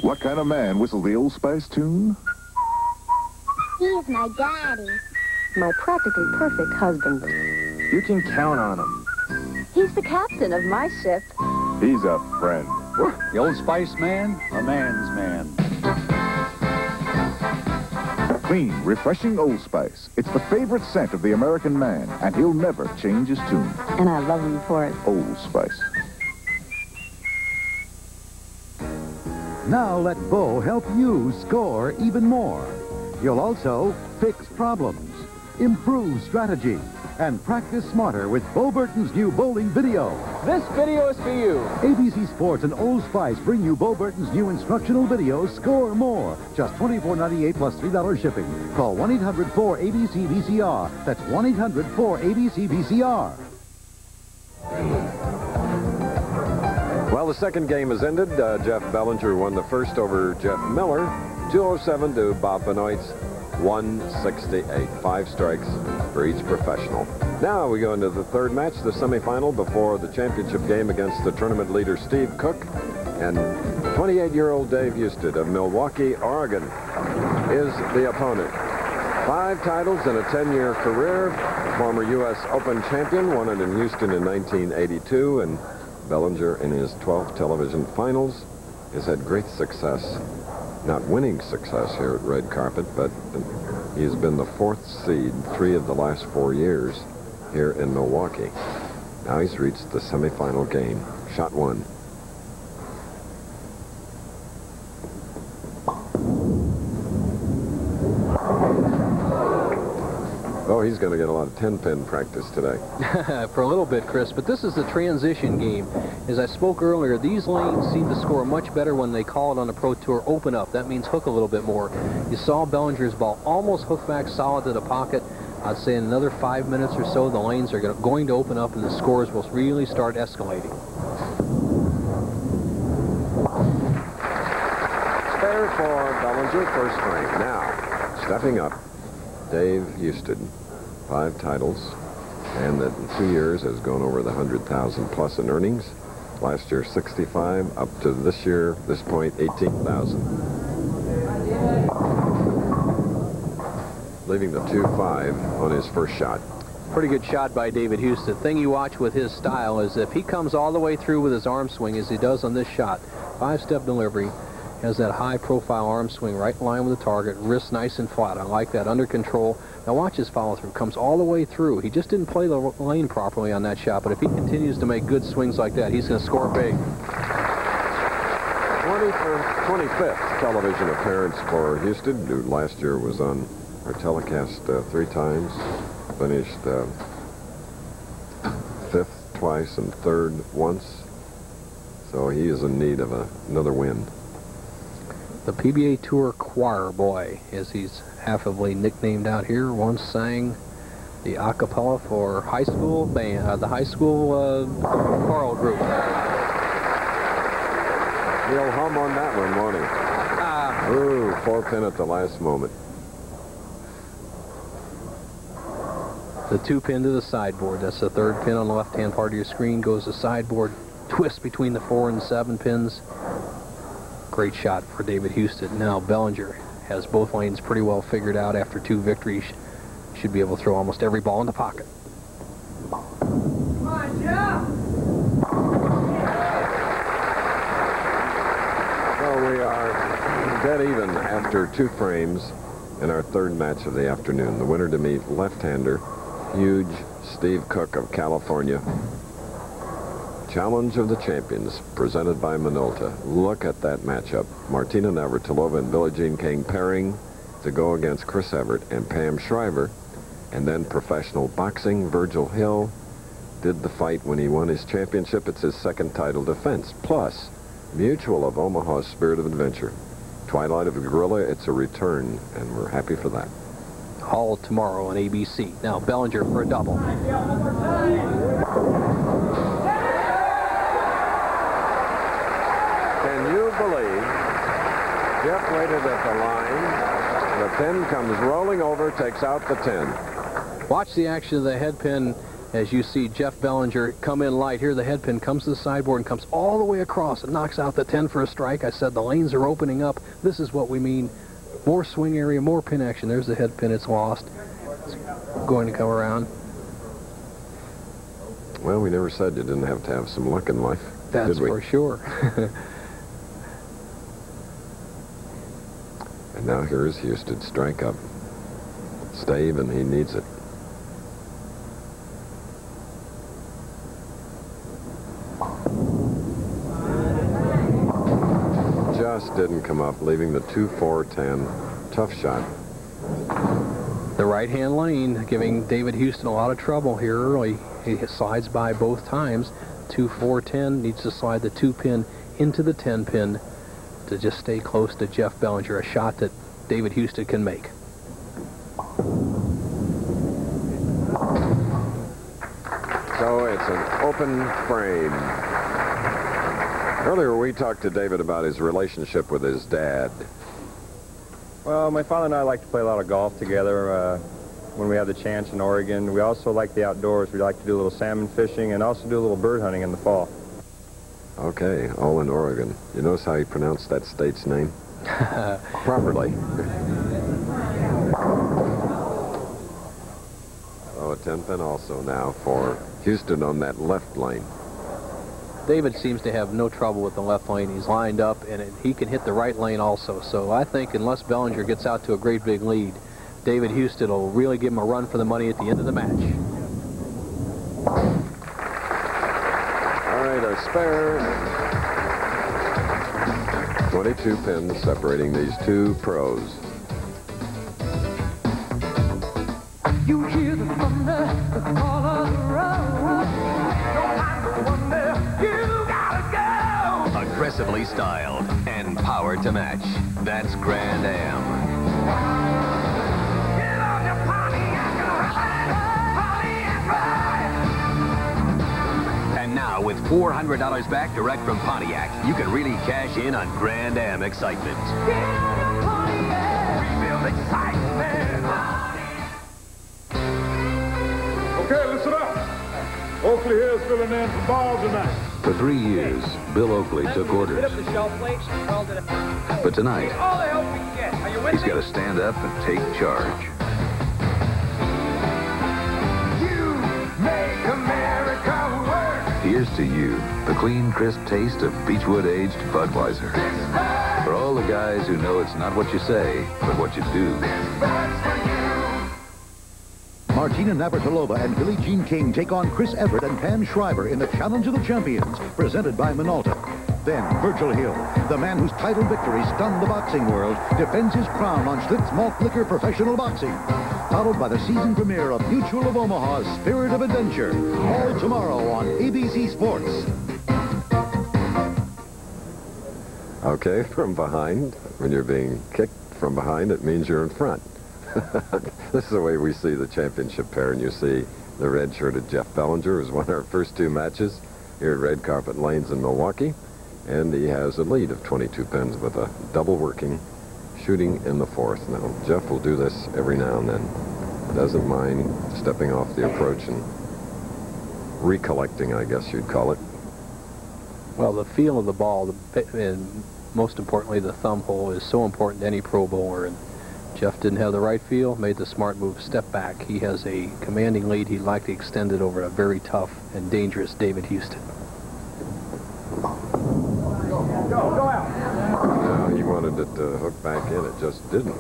What kind of man whistled the Old Spice tune? He's my daddy. My practically perfect husband. You can count on him. He's the captain of my ship. He's a friend. The Old Spice man, a man's man. Clean, refreshing Old Spice. It's the favorite scent of the American man, and he'll never change his tune. And I love him for it. Old Spice. Now let Bo help you score even more. You'll also fix problems, improve strategy, and practice smarter with Bo Burton's new bowling video. This video is for you. ABC Sports and Old Spice bring you Bo Burton's new instructional video, Score More. Just $24.98 plus $3 shipping. Call 1-800-4ABC-VCR. That's 1-800-4ABC-VCR. Well, the second game has ended. Jeff Bellinger won the first over Jeff Miller. 207 to Bob Benoit's 168. 5 strikes for each professional. Now we go into the third match, the semifinal before the championship game against the tournament leader Steve Cook. And 28-year-old Dave Husted of Milwaukee, Oregon, is the opponent. 5 titles in a 10-year career. Former U.S. Open champion, won it in Houston in 1982, and Bellinger in his 12th television finals has had great success. Not winning success here at Red Carpet, but he has been the 4th seed 3 of the last 4 years here in Milwaukee. Now he's reached the semifinal game. Shot 1. Oh, he's going to get a lot of 10-pin practice today. For a little bit, Chris, but this is the transition game. As I spoke earlier, these lanes seem to score much better when they call it on the Pro Tour open up. That means hook a little bit more. You saw Bellinger's ball almost hook back solid to the pocket. I'd say in another 5 minutes or so, the lanes are going to open up and the scores will really start escalating. Spare for Bellinger, first frame. Now, stepping up, Dave Husted, 5 titles, and that in 2 years has gone over the 100,000 plus in earnings. Last year 65, up to this year, this point 18,000. Leaving the 2-5 on his first shot. Pretty good shot by David Husted. The thing you watch with his style is if he comes all the way through with his arm swing as he does on this shot, 5-step delivery, has that high-profile arm swing right in line with the target, wrist nice and flat. I like that, under control. Now watch his follow-through. Comes all the way through. He just didn't play the lane properly on that shot, but if he continues to make good swings like that, he's going to score big. 25th television appearance for Husted, who last year was on our telecast 3 times. Finished 5th twice and 3rd once. So he is in need of another win. The PBA Tour choir boy, as he's affably nicknamed out here, once sang the a cappella for high school band, the high school choral group. He'll hum on that one, won't he? Ooh, 4-pin at the last moment. The 2-pin to the sideboard. That's the 3rd pin on the left-hand part of your screen. Goes the sideboard twist between the 4 and 7 pins. Great shot for David Husted. Now Bellinger has both lanes pretty well figured out after 2 victories. Should be able to throw almost every ball in the pocket. Come on, Jeff! Well, we are dead even after 2 frames in our 3rd match of the afternoon. The winner to meet left-hander, huge Steve Cook of California. Challenge of the Champions, presented by Minolta. Look at that matchup. Martina Navratilova and Billie Jean King pairing to go against Chris Evert and Pam Shriver. And then professional boxing, Virgil Hill did the fight when he won his championship. It's his 2nd title defense. Plus, Mutual of Omaha's Spirit of Adventure. Twilight of the Gorilla, it's a return, and we're happy for that. All tomorrow on ABC. Now Bellinger for a double. Can you believe Jeff waited at the line, the pin comes rolling over, takes out the 10. Watch the action of the head pin as you see Jeff Bellinger come in light. Here the head pin comes to the sideboard and comes all the way across. It knocks out the 10 for a strike. I said the lanes are opening up. This is what we mean. More swing area, more pin action. There's the head pin. It's lost. It's going to come around. Well, we never said you didn't have to have some luck in life. That's did we? for sure. And now here is Husted, strike up. Dave, and he needs it. Just didn't come up, leaving the 2-4-10. Tough shot. The right-hand lane giving David Husted a lot of trouble here early. He slides by both times. 2-4-10, needs to slide the 2-pin into the 10-pin to just stay close to Jeff Bellinger, a shot that David Husted can make. So it's an open frame. Earlier we talked to David about his relationship with his dad. Well, my father and I like to play a lot of golf together when we have the chance in Oregon. We also like the outdoors. We like to do a little salmon fishing and also do a little bird hunting in the fall. Okay, all in Oregon. You notice how he pronounced that state's name? Properly. Oh, a 10-pin also now for Husted on that left lane. David seems to have no trouble with the left lane. He's lined up, and he can hit the right lane also. So I think unless Bellinger gets out to a great big lead, David Husted will really give him a run for the money at the end of the match. All right, a spare. 22 pins separating these two pros. You hear the thunder, the call of the road. Don't mind the wonder, you gotta go. Aggressively styled and powered to match. That's Grand Am. Get on your Pontiac and ride. And now, with $400 back direct from Pontiac, you can really cash in on Grand Am excitement. Get on your Pontiac. Rebuild excitement. Okay, listen up. Oakley here is filling in for Bob Benoit. For 3 years, Bill Oakley took orders. But tonight, he's got to stand up and take charge. You make America work. Here's to you, the clean, crisp taste of Beechwood-aged Budweiser. For all the guys who know it's not what you say, but what you do. Martina Navratilova and Billie Jean King take on Chris Everett and Pam Shriver in the Challenge of the Champions, presented by Minolta. Then, Virgil Hill, the man whose title victory stunned the boxing world, defends his crown on Schlitz Malt Liquor Professional Boxing. Followed by the season premiere of Mutual of Omaha's Spirit of Adventure. All tomorrow on ABC Sports. Okay, from behind. When you're being kicked from behind, it means you're in front. This is the way we see the championship pair, and you see the red-shirted Jeff Bellinger, who's won our first 2 matches here at Red Carpet Lanes in Milwaukee, and he has a lead of 22 pins with a double working, shooting in the 4th. Now, Jeff will do this every now and then. Doesn't mind stepping off the approach and recollecting, I guess you'd call it. Well, the feel of the ball, and most importantly, the thumb hole is so important to any pro bowler. And Jeff didn't have the right feel, made the smart move, step back. He has a commanding lead. He'd like to extend it over a very tough and dangerous David Husted. Go out. Now, he wanted it to hook back in. It just didn't.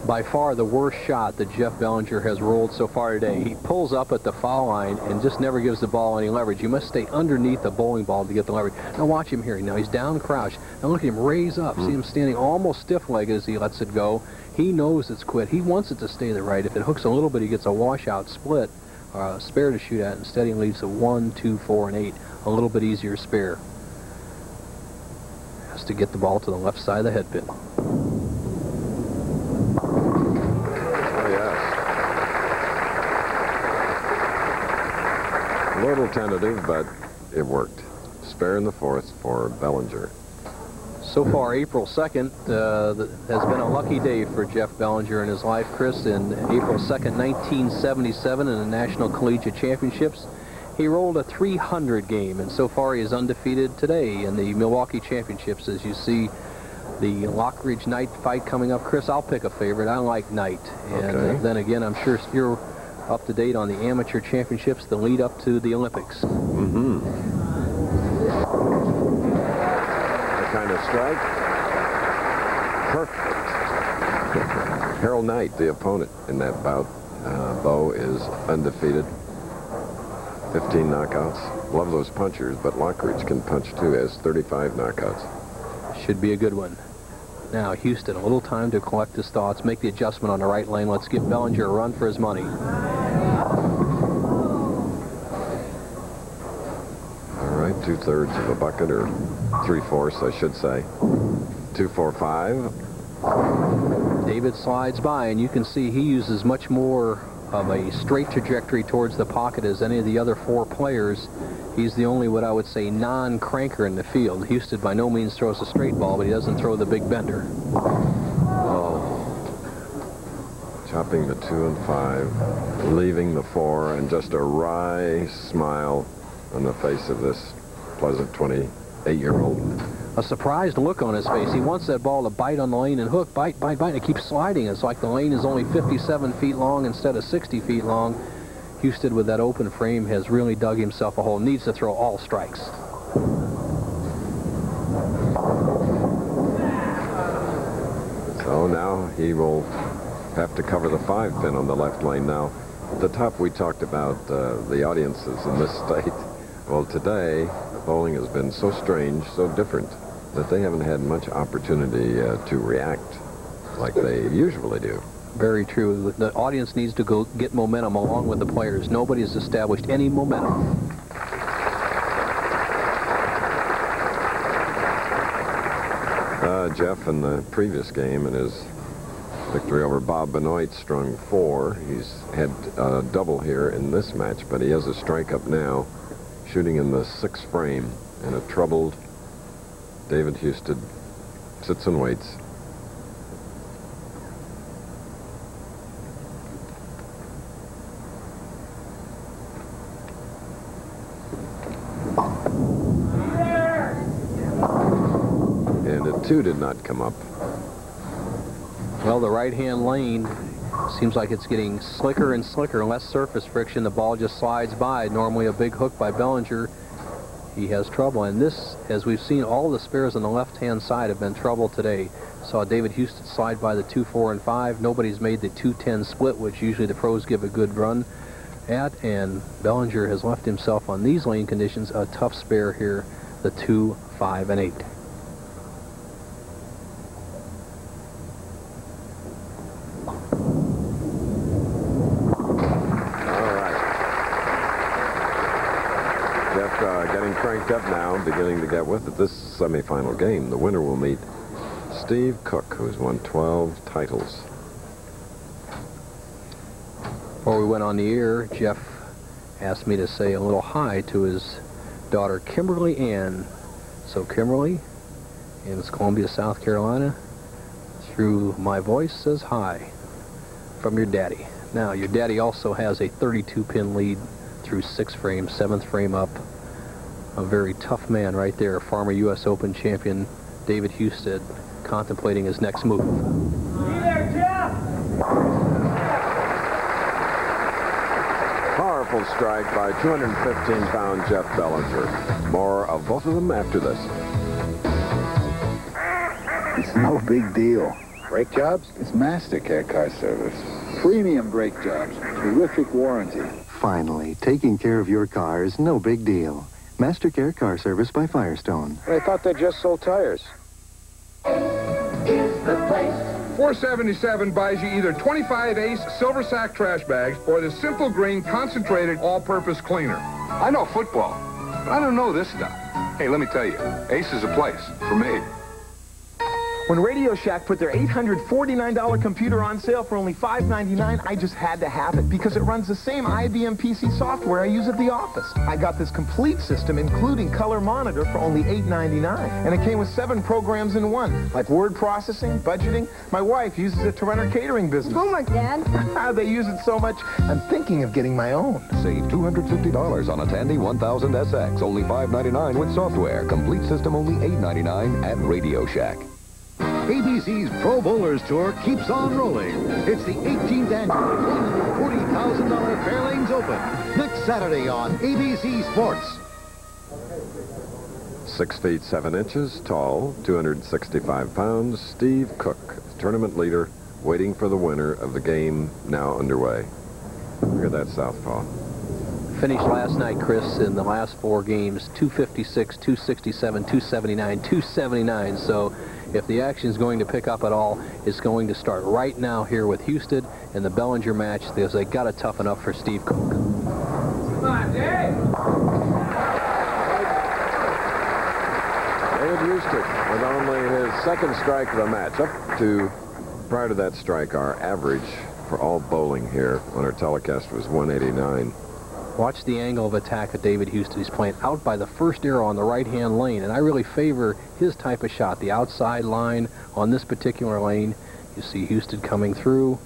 By far the worst shot that Jeff Bellinger has rolled so far today. He pulls up at the foul line and just never gives the ball any leverage. You must stay underneath the bowling ball to get the leverage. Now watch him here. Now he's down crouched. Now look at him raise up. See him standing almost stiff-legged as he lets it go. He knows it's quit. He wants it to stay to the right. If it hooks a little bit, he gets a washout split, or a spare to shoot at. Instead, he leaves a 1, 2, 4, and 8. A little bit easier spare. Has to get the ball to the left side of the headpin. A little tentative, but it worked. Spare in the 4th for Bellinger. So far, April 2nd has been a lucky day for Jeff Bellinger in his life, Chris. In April 2nd, 1977, in the National Collegiate Championships, he rolled a 300 game, and so far he is undefeated today in the Milwaukee Championships. As you see the Lockridge Knight fight coming up, Chris, I'll pick a favorite. I like Knight. And then again, I'm sure you're up to date on the amateur championships, the lead up to the Olympics. That kind of strike. Perfect. Harold Knight, the opponent in that bout. Bo is undefeated. 15 knockouts. Love those punchers, but Lockridge can punch too, has 35 knockouts. Should be a good one. Now, Husted, a little time to collect his thoughts, make the adjustment on the right lane. Let's give Belanger a run for his money. All right, 2/3 of a bucket, or 3/4, I should say. 2-4-5. David slides by, and you can see he uses much more of a straight trajectory towards the pocket as any of the other 4 players. He's the only, what I would say, non-cranker in the field. Husted by no means throws a straight ball, but he doesn't throw the big bender. Oh. Chopping the 2 and 5, leaving the 4, and just a wry smile on the face of this pleasant 28-year-old. A surprised look on his face. He wants that ball to bite on the lane and hook, bite, bite, bite, and it keeps sliding. It's like the lane is only 57 feet long instead of 60 feet long. Husted, with that open frame, has really dug himself a hole. Needs to throw all strikes. So now he will have to cover the 5 pin on the left lane. Now, at the top we talked about the audiences in this state. Well, today, bowling has been so strange, so different, that they haven't had much opportunity to react like they usually do. Very true. The audience needs to go get momentum along with the players. Nobody has established any momentum. Jeff, in the previous game, in his victory over Bob Benoit, strung 4. He's had a double here in this match, but he has a strike up now, shooting in the 6th frame, and a troubled David Husted sits and waits. And a 2 did not come up. Well, the right-hand lane seems like it's getting slicker and slicker, less surface friction. The ball just slides by. Normally a big hook by Belanger. He has trouble. And this, as we've seen, all the spares on the left-hand side have been trouble today. Saw David Husted slide by the 2, 4, and 5. Nobody's made the 2-10 split, which usually the pros give a good run at. And Belanger has left himself on these lane conditions a tough spare here, the 2, 5, and 8. Getting cranked up now, beginning to get with it. This semifinal game, the winner will meet Steve Cook, who's won 12 titles. Before we went on the air, Jeff asked me to say a little hi to his daughter, Kimberly Ann. So Kimberly, in Columbia, South Carolina, through my voice, says hi from your daddy. Now, your daddy also has a 32-pin lead through 6 frames, 7th frame up. A very tough man right there, former U.S. Open champion David Husted, contemplating his next move. Be there, Jeff! Powerful strike by 215-pound Jeff Bellinger. More of both of them after this. It's no big deal. Brake jobs? It's Master Care Car Service. Premium brake jobs. Terrific warranty. Finally, taking care of your car is no big deal. Master Care Car Service by Firestone. I thought they just sold tires. Is the place. $4.77 buys you either 25 Ace Silver Sack trash bags or the Simple Green Concentrated All-Purpose Cleaner. I know football, but I don't know this stuff. Hey, let me tell you, Ace is a place for me. When Radio Shack put their $849 computer on sale for only $599, I just had to have it because it runs the same IBM PC software I use at the office. I got this complete system, including color monitor, for only $899. And it came with 7 programs in one, like word processing, budgeting. My wife uses it to run her catering business. Homework, Dad. They use it so much, I'm thinking of getting my own. Save $250 on a Tandy 1000 SX, only $599 with software. Complete system only $899 at Radio Shack. ABC's Pro Bowlers Tour keeps on rolling. It's the 18th annual $140,000 Fairlanes Open. Next Saturday on ABC Sports. 6 feet 7 inches tall, 265 pounds, Steve Cook, tournament leader waiting for the winner of the game now underway. Look at that southpaw. Finished last night, Chris, in the last 4 games, 256, 267, 279, 279. So if the action is going to pick up at all, it's going to start right now here with Husted and the Belanger match, because they got to toughen up for Steve Cook. Come on, Dave! David Husted with only his second strike of the match. Up to, prior to that strike, our average for all bowling here on our telecast was 189. Watch the angle of attack of David Husted. He's playing out by the first arrow on the right-hand lane, and I really favor his type of shot, the outside line on this particular lane. You see Husted coming through,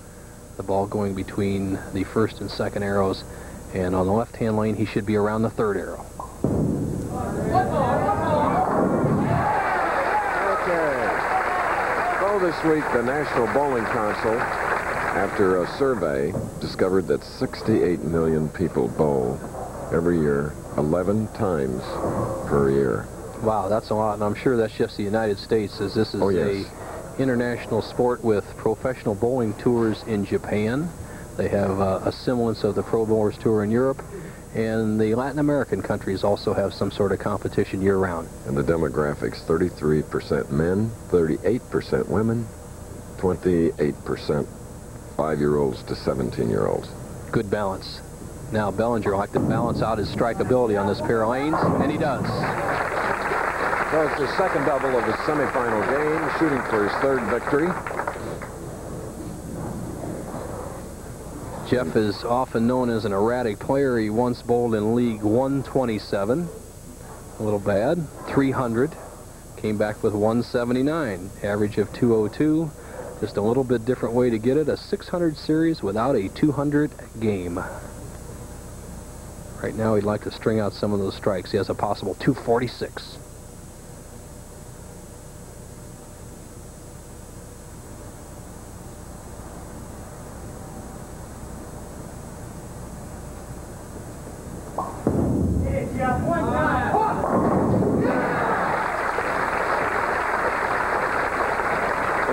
the ball going between the first and second arrows, and on the left-hand lane, he should be around the third arrow. Okay. So this week, the National Bowling Council, after a survey, discovered that 68 million people bowl every year, 11 times per year. Wow, that's a lot, and I'm sure that's just the United States, as this is a international sport with professional bowling tours in Japan. They have a semblance of the Pro Bowlers Tour in Europe, and the Latin American countries also have some sort of competition year-round. And the demographics, 33% men, 38% women, 28% 5-year-olds to 17-year-olds. Good balance. Now Belanger will have to balance out his strikeability on this pair of lanes, and he does. So it's the second double of his semifinal game, shooting for his third victory. Jeff is often known as an erratic player. He once bowled in League 127. A little bad. 300. Came back with 179. Average of 202. Just a little bit different way to get it. A 600 series without a 200 game. Right now he'd like to string out some of those strikes. He has a possible 246.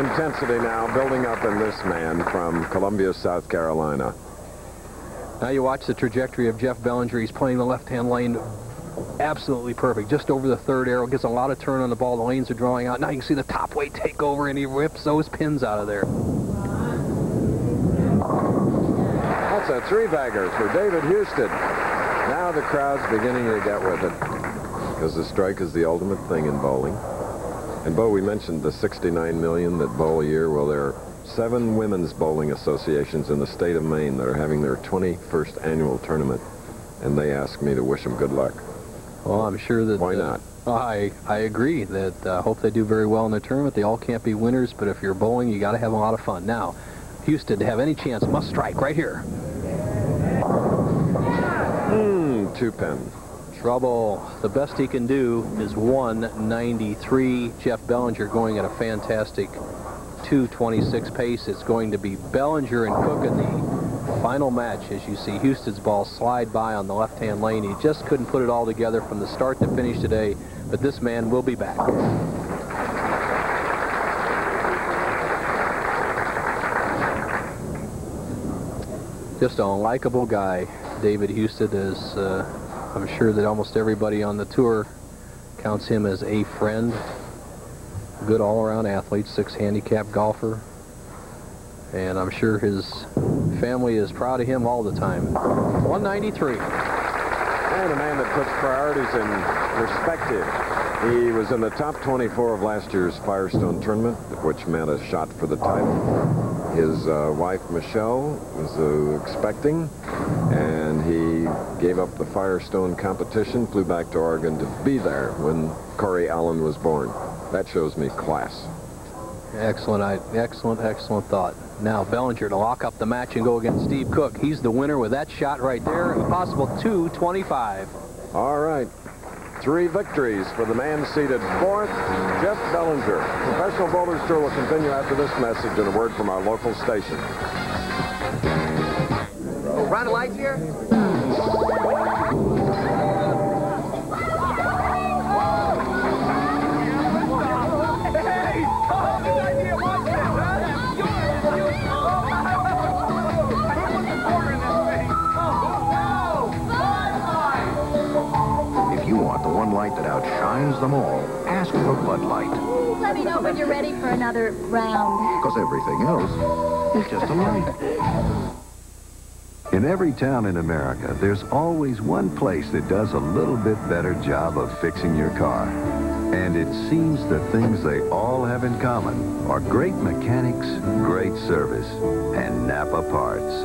Intensity now building up in this man from Columbia, South Carolina. Now you watch the trajectory of Jeff Bellinger. He's playing the left-hand lane absolutely perfect. Just over the third arrow. Gets a lot of turn on the ball. The lanes are drawing out. Now you can see the top weight take over, and he rips those pins out of there. That's a 3-bagger for David Husted. Now the crowd's beginning to get with it, because the strike is the ultimate thing in bowling. And, Bo, we mentioned the 69 million that bowl a year. Well, there are 7 women's bowling associations in the state of Maine that are having their 21st annual tournament, and they asked me to wish them good luck. Well, I'm sure that... Why not? I agree that I hope they do very well in the tournament. They all can't be winners, but if you're bowling, you got to have a lot of fun. Now, Husted, to have any chance, must strike right here. 2-pin. Trouble. The best he can do is 193. Jeff Bellinger going at a fantastic 226 pace. It's going to be Bellinger and Cook in the final match, as you see Husted's ball slide by on the left-hand lane. He just couldn't put it all together from the start to finish today, but this man will be back. Just a likable guy. David Husted is... I'm sure that almost everybody on the tour counts him as a friend. Good all-around athlete, 6 handicap golfer. And I'm sure his family is proud of him all the time. 193. And a man that puts priorities in perspective. He was in the top 24 of last year's Firestone tournament, which meant a shot for the title. His wife, Michelle, was expecting, and he gave up the Firestone competition, flew back to Oregon to be there when Corey Allen was born. That shows me class. Excellent, excellent thought. Now Bellinger to lock up the match and go against Steve Cook. He's the winner with that shot right there, a possible 225. All right. 3 victories for the man seated 4th, Jeff Bellinger. Professional Bowlers Tour will continue after this message and a word from our local station. Round of lights here? Hey! want the one light that outshines them all, ask for Bud Light. Let me know when you're ready for another round. Because everything else is just a light. In every town in America, there's always one place that does a little bit better job of fixing your car. And it seems the things they all have in common are great mechanics, great service, and Napa parts.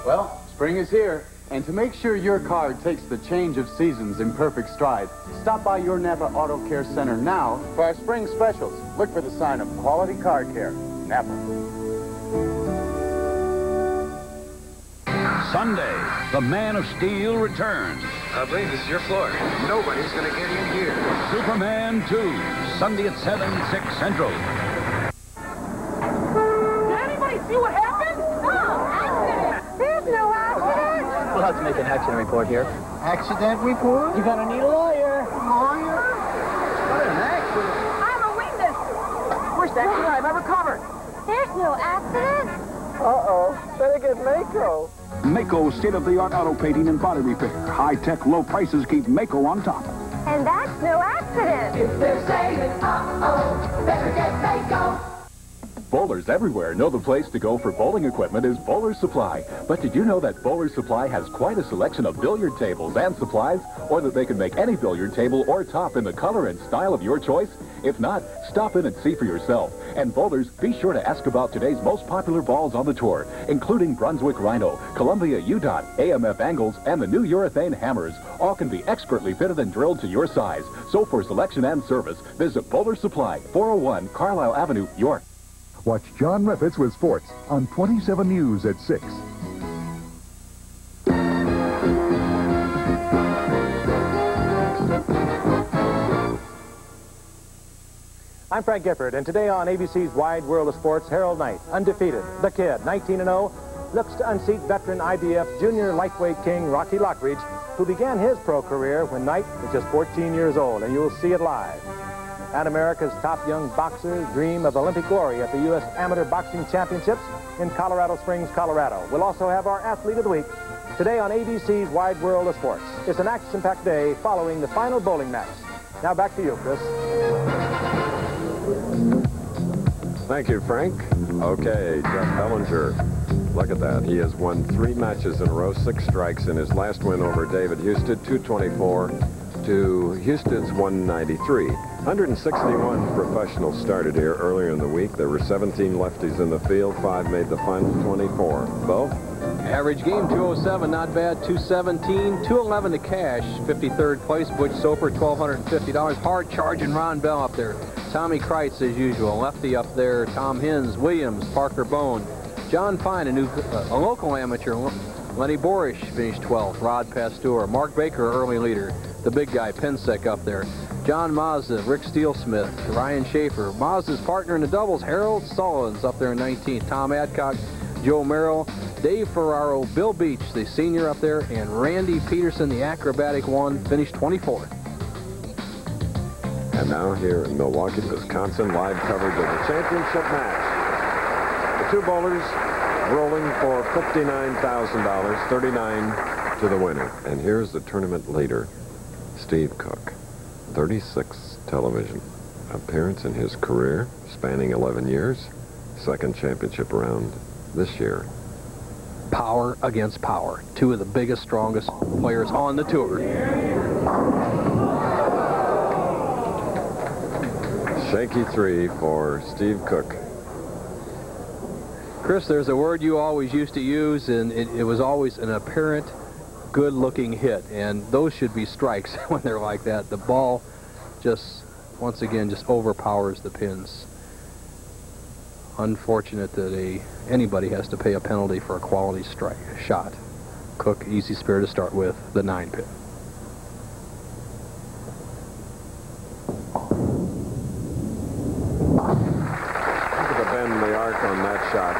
Well, spring is here. And to make sure your car takes the change of seasons in perfect stride, stop by your Napa Auto Care Center now for our spring specials. Look for the sign of Quality Car Care. Napa. Sunday, the Man of Steel returns. I believe this is your floor. Nobody's going to get in here. Superman 2, Sunday at 7, 6 Central. Did anybody see what happened? No, accident. There's no accident. We'll have to make an accident report here. Accident report? You're gonna need a lawyer. Lawyer? What an accident. I'm a witness. Worst accident I've ever covered. There's no accident. Uh-oh. Better get Mako. Mako's state-of-the-art auto painting and body repair. High-tech, low prices keep Mako on top. And that's no accident. If they're saying, uh-oh, better get Mako. Bowlers everywhere know the place to go for bowling equipment is Bowler's Supply. But did you know that Bowler's Supply has quite a selection of billiard tables and supplies? Or that they can make any billiard table or top in the color and style of your choice? If not, stop in and see for yourself. And bowlers, be sure to ask about today's most popular balls on the tour, including Brunswick Rhino, Columbia UDOT, AMF Angles, and the new urethane hammers. All can be expertly fitted and drilled to your size. So for selection and service, visit Bowler's Supply, 401 Carlisle Avenue, York. Watch John Riffitz with sports on 27 News at 6. I'm Frank Gifford, and today on ABC's Wide World of Sports, Harold Knight, undefeated, the kid, 19-0, looks to unseat veteran IBF junior lightweight king Rocky Lockridge, who began his pro career when Knight was just 14 years old, and you'll see it live. And America's top young boxers dream of Olympic glory at the U.S. Amateur Boxing Championships in Colorado Springs, Colorado. We'll also have our Athlete of the Week today on ABC's Wide World of Sports. It's an action-packed day following the final bowling match. Now back to you, Chris. Thank you, Frank. Okay, Jeff Bellinger. Look at that. He has won 3 matches in a row, 6 strikes in his last win over David Husted, 224 to Houston's 193. 161 professionals started here earlier in the week. There were 17 lefties in the field. 5 made the final 24. Bo? Average game, 207, not bad. 217, 211 to cash. 53rd place, Butch Soper, $1,250. Hard charging Ron Bell up there. Tommy Kreitz, as usual. Lefty up there. Tom Hins, Williams, Parker Bone. John Fine, a local amateur. Lenny Borish finished 12th. Rod Pasteur. Mark Baker, early leader. The big guy, Pensek, up there. John Mazda, Rick Steelsmith, Ryan Schaefer. Mazda's partner in the doubles, Harold Sullins, up there in 19th. Tom Adcock, Joe Merrill, Dave Ferraro, Bill Beach, the senior up there, and Randy Peterson, the acrobatic one, finished 24th. And now here in Milwaukee, Wisconsin, live coverage of the championship match. The 2 bowlers rolling for $59,000, 39 to the winner. And here's the tournament leader, Steve Cook. 36 television appearance in his career, spanning 11 years. 2nd championship round this year. Power against power. 2 of the biggest, strongest players on the tour. Shaky 3 for Steve Cook. Chris, there's a word you always used to use, and it was always an apparent good-looking hit, and those should be strikes when they're like that. The ball just, once again, just overpowers the pins. Unfortunate that anybody has to pay a penalty for a quality strike shot. Cook, easy spare to start with, the 9 pin. Look at the bend in the arc on that shot.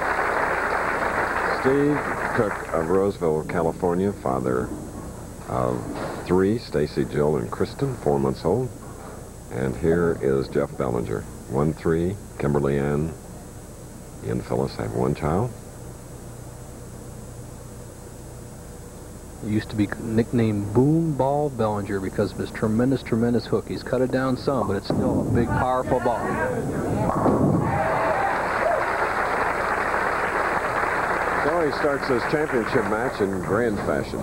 Steve Cook of Roseville, California, father of 3, Stacy, Jill, and Kristen, 4 months old. And here is Jeff Bellinger, 1-3, Kimberly Ann. He and Phyllis have 1 child. used to be nicknamed Boom Ball Belanger because of his tremendous, tremendous hook. He's cut it down some, but it's still a big, powerful ball. So he starts his championship match in grand fashion.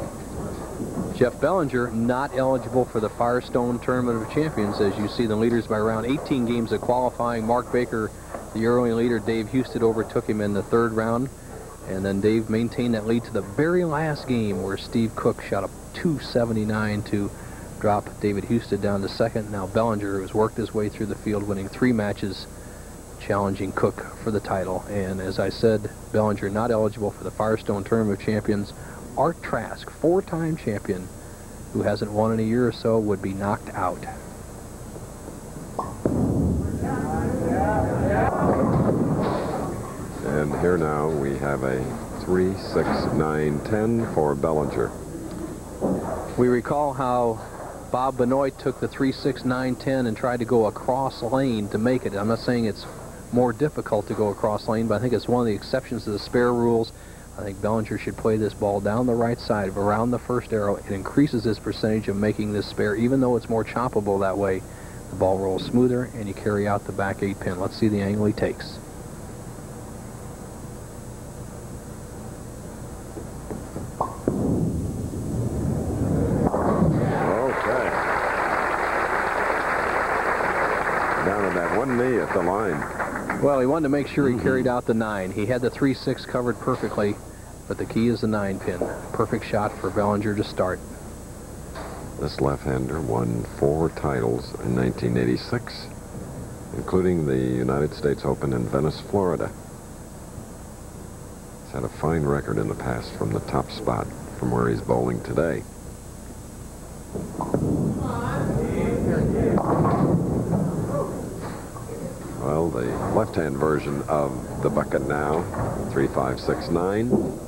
Jeff Bellinger not eligible for the Firestone Tournament of Champions. As you see, the leaders by around 18 games of qualifying. Mark Baker, the early leader. Dave Husted overtook him in the third round. And then Dave maintained that lead to the very last game where Steve Cook shot a 279 to drop David Husted down to second. Now Bellinger has worked his way through the field, winning 3 matches, challenging Cook for the title. And as I said, Bellinger not eligible for the Firestone Tournament of Champions. Art Trask, 4-time champion, who hasn't won in a year or so, would be knocked out. And here now we have a 3, 6, 9, 10 for Belanger. We recall how Bob Benoit took the 3, 6, 9, 10 and tried to go across lane to make it. I'm not saying it's more difficult to go across lane, but I think it's one of the exceptions to the spare rules. I think Belanger should play this ball down the right side of around the first arrow. It increases his percentage of making this spare, even though it's more choppable that way. The ball rolls smoother, and you carry out the back 8 pin. Let's see the angle he takes. Okay. Down to that one knee at the line. Well, he wanted to make sure he carried out the 9. He had the 3-6 covered perfectly, but the key is the 9 pin. Perfect shot for Belanger to start. This left-hander won 4 titles in 1986, including the United States Open in Venice, Florida. He's had a fine record in the past from the top spot from where he's bowling today. Well, the left-hand version of the bucket now, 3, 5, 6, 9.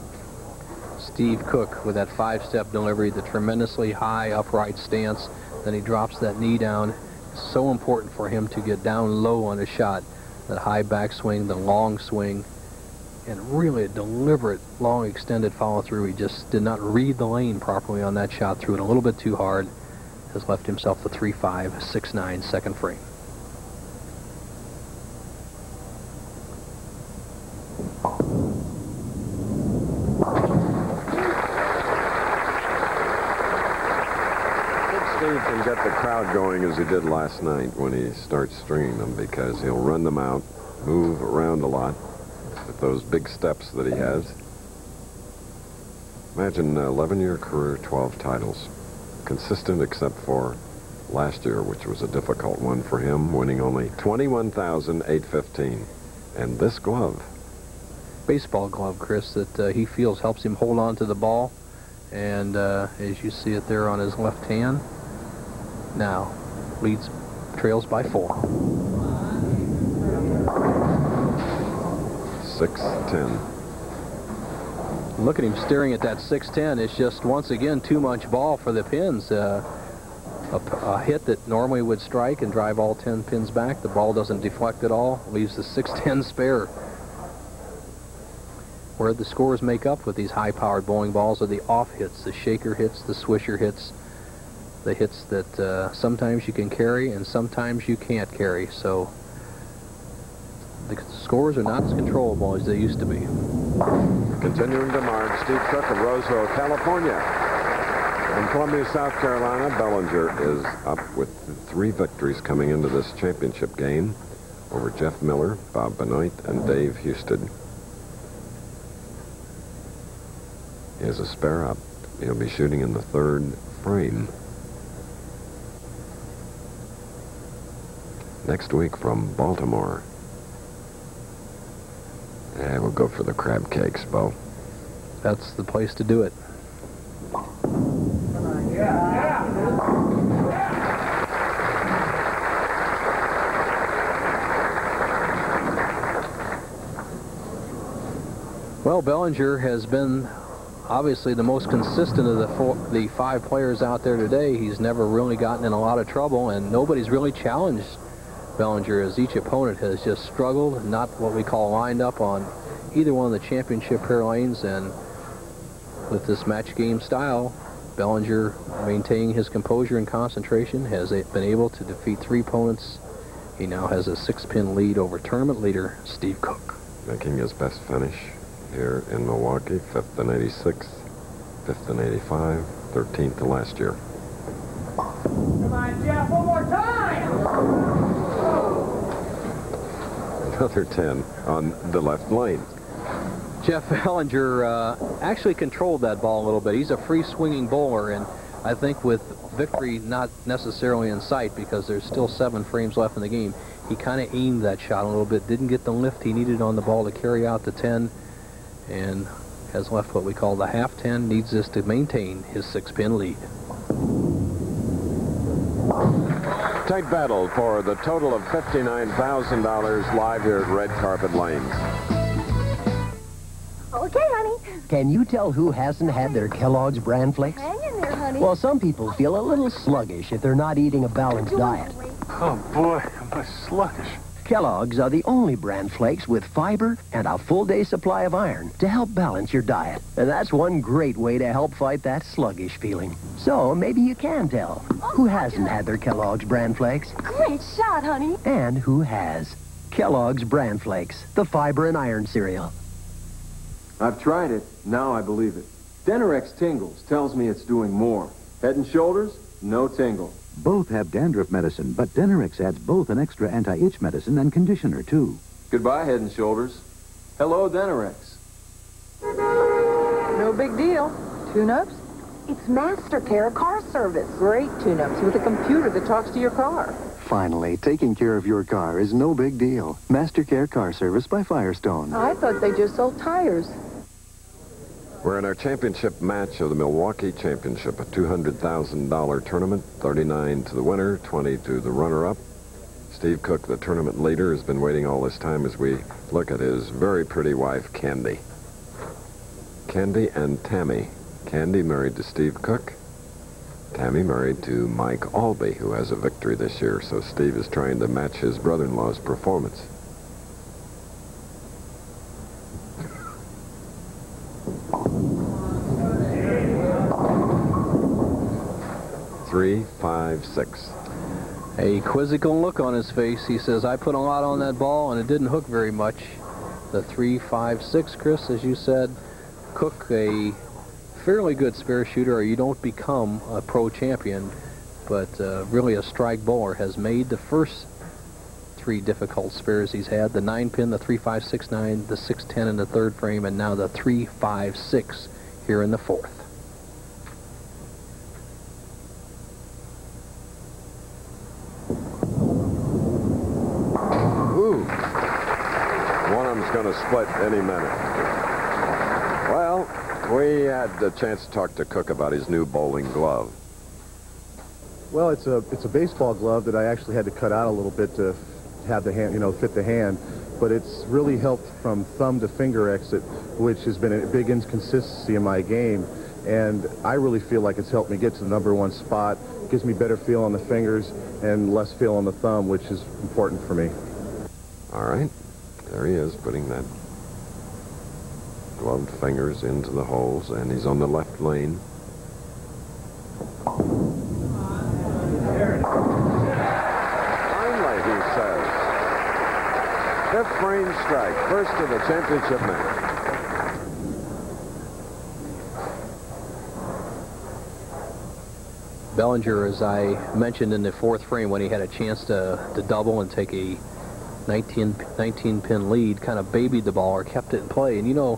Steve Cook with that 5-step delivery, the tremendously high upright stance. Then he drops that knee down. It's so important for him to get down low on his shot. That high backswing, the long swing, and really a deliberate, long, extended follow-through. He just did not read the lane properly on that shot. Threw it a little bit too hard. Has left himself the 3, 5, 6, 9 second frame. Steve can get the crowd going as he did last night when he starts stringing them, because he'll run them out, move around a lot with those big steps that he has. Imagine an 11-year career, 12 titles. Consistent except for last year, which was a difficult one for him, winning only 21,815. And this glove. Baseball glove, Chris, that he feels helps him hold on to the ball. And as you see it there on his left hand, now trails by 4. 6-10. Look at him staring at that 6-10. It's just, once again, too much ball for the pins. A hit that normally would strike and drive all 10 pins back. The ball doesn't deflect at all. Leaves the 6-10 spare. Where the scores make up with these high-powered bowling balls are the off hits, the shaker hits, the swisher hits, the hits that sometimes you can carry and sometimes you can't carry. So the scores are not as controllable as they used to be. Continuing to mark, Steve Cook of Roseville, California. In Columbia, South Carolina, Belanger is up with 3 victories coming into this championship game over Jeff Miller, Bob Benoit, and Dave Husted. He has a spare up. He'll be shooting in the 3rd frame. Next week from Baltimore. Yeah, we'll go for the crab cakes, Bo. That's the place to do it. Well, Belanger has been obviously the most consistent of the 5 players out there today. He's never really gotten in a lot of trouble, and nobody's really challenged Belanger, as each opponent has just struggled, not what we call lined up on either one of the championship pair lanes. And with this match game style, Bellinger, maintaining his composure and concentration, has been able to defeat 3 opponents. He now has a 6-pin lead over tournament leader Steve Cook. Making his best finish here in Milwaukee, 5th in 86, 5th in 85, 13th in last year. Come on, Jeff, one more time! Another 10 on the left lane. Jeff Bellinger actually controlled that ball a little bit. He's a free-swinging bowler, and I think with victory not necessarily in sight because there's still 7 frames left in the game, he kind of aimed that shot a little bit, didn't get the lift he needed on the ball to carry out the 10, and has left what we call the half 10, needs this to maintain his 6-pin lead. Tight battle for the total of $59,000 live here at Red Carpet Lanes. Okay, honey. Can you tell who hasn't had their Kellogg's bran flakes? Hang in there, honey. Well, some people feel a little sluggish if they're not eating a balanced diet. Oh, boy, am I sluggish. Kellogg's are the only bran flakes with fiber and a full day supply of iron to help balance your diet. And that's one great way to help fight that sluggish feeling. So maybe you can tell who hasn't had their Kellogg's bran flakes Great shot, honey. and who has. Kellogg's bran flakes, the fiber and iron cereal. I've tried it. Now I believe it. Denorex Tingles tells me it's doing more. Head and Shoulders, no tingle. Both have dandruff medicine, but Denorex adds both an extra anti-itch medicine and conditioner, too. Goodbye, Head and Shoulders. Hello, Denorex. No big deal. Tune-ups? It's Mastercare Car Service. Great tune-ups with a computer that talks to your car. Finally, taking care of your car is no big deal. Mastercare Car Service by Firestone. I thought they just sold tires. We're in our championship match of the Milwaukee Championship, a $200,000 tournament, 39 to the winner, 20 to the runner-up. Steve Cook, the tournament leader, has been waiting all this time as we look at his very pretty wife, Candy. Candy and Tammy. Candy married to Steve Cook. Tammy married to Mike Albee, who has a victory this year, so Steve is trying to match his brother-in-law's performance. Three, 5, 6. A quizzical look on his face. He says, I put a lot on that ball and it didn't hook very much. The 3, 5, 6, Chris, as you said. Cook, a fairly good spare shooter, or you don't become a pro champion, but really a strike bowler, has made the first 3 difficult spares he's had. The 9-pin, the 3, 5, 6, 9, the 6, 10 in the 3rd frame, and now the 3, 5, 6 here in the 4th. One of them's going to split any minute. Well, we had a chance to talk to Cook about his new bowling glove. Well, it's a baseball glove that I actually had to cut out a little bit to have the hand, fit the hand. But it's really helped from thumb to finger exit, which has been a big inconsistency in my game. And I really feel like it's helped me get to the #1 spot. It gives me better feel on the fingers and less feel on the thumb, which is important for me. All right. There he is, putting that gloved fingers into the holes, and he's on the left lane. Finally, he says. 5th frame strike, first of the championship match. Bellinger, as I mentioned in the 4th frame, when he had a chance to double and take a 19-pin lead, kind of babied the ball or kept it in play. And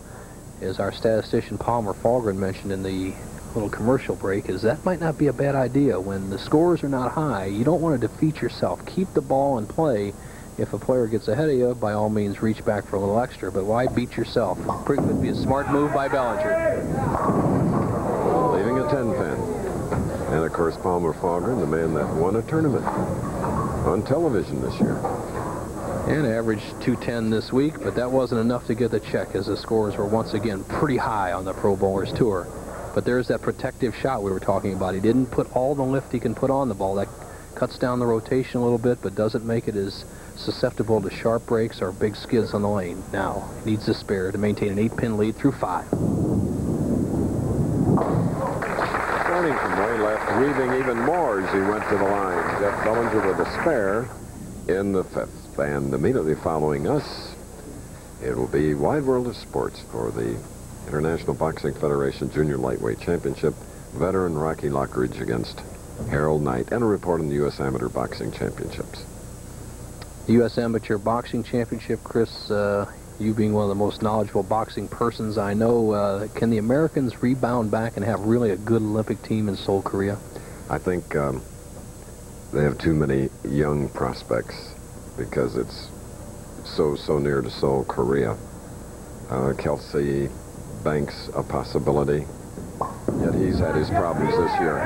as our statistician Palmer Falgren mentioned in the little commercial break, is that might not be a bad idea. When the scores are not high, you don't want to defeat yourself. Keep the ball in play. If a player gets ahead of you, by all means, reach back for a little extra. But why beat yourself? Pretty could be a smart move by Bellinger. Leaving a 10-pin. And, of course, Palmer Falgren, the man that won a tournament on television this year. And averaged 210 this week, but that wasn't enough to get the check, as the scores were once again pretty high on the Pro Bowlers Tour. But there's that protective shot we were talking about. He didn't put all the lift he can put on the ball. That cuts down the rotation a little bit, but doesn't make it as susceptible to sharp breaks or big skids on the lane. Now, he needs a spare to maintain an 8-pin lead through 5. Starting weaving even more as he went to the line. Jeff Bellinger with a spare in the 5th. And immediately following us, it will be Wide World of Sports for the International Boxing Federation Junior Lightweight Championship. Veteran Rocky Lockridge against Harold Knight, and a report on the U.S. Amateur Boxing Championships. The U.S. Amateur Boxing Championship, Chris, you being one of the most knowledgeable boxing persons I know, can the Americans rebound back and have really a good Olympic team in Seoul, Korea? I think they have too many young prospects because it's so near to Seoul, Korea. Kelsey Banks, a possibility. Yet he's had his problems this year.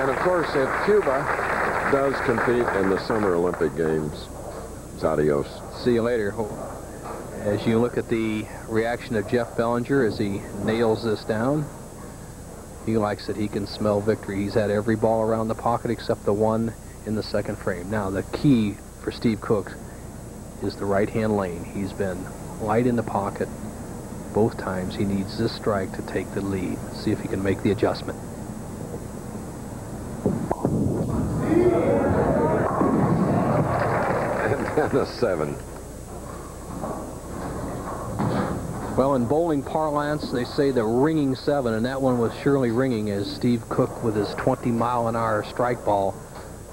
And of course, if Cuba does compete in the Summer Olympic Games, it's adios. See you later. As you look at the reaction of Jeff Bellinger as he nails this down, he likes it. He can smell victory. He's had every ball around the pocket except the one in the 2nd frame. Now, the key for Steve Cook is the right-hand lane. He's been light in the pocket both times. He needs this strike to take the lead. See if he can make the adjustment. And a 7. Well, in bowling parlance, they say the ringing 7, and that one was surely ringing as Steve Cook with his 20-mile-an-hour strike ball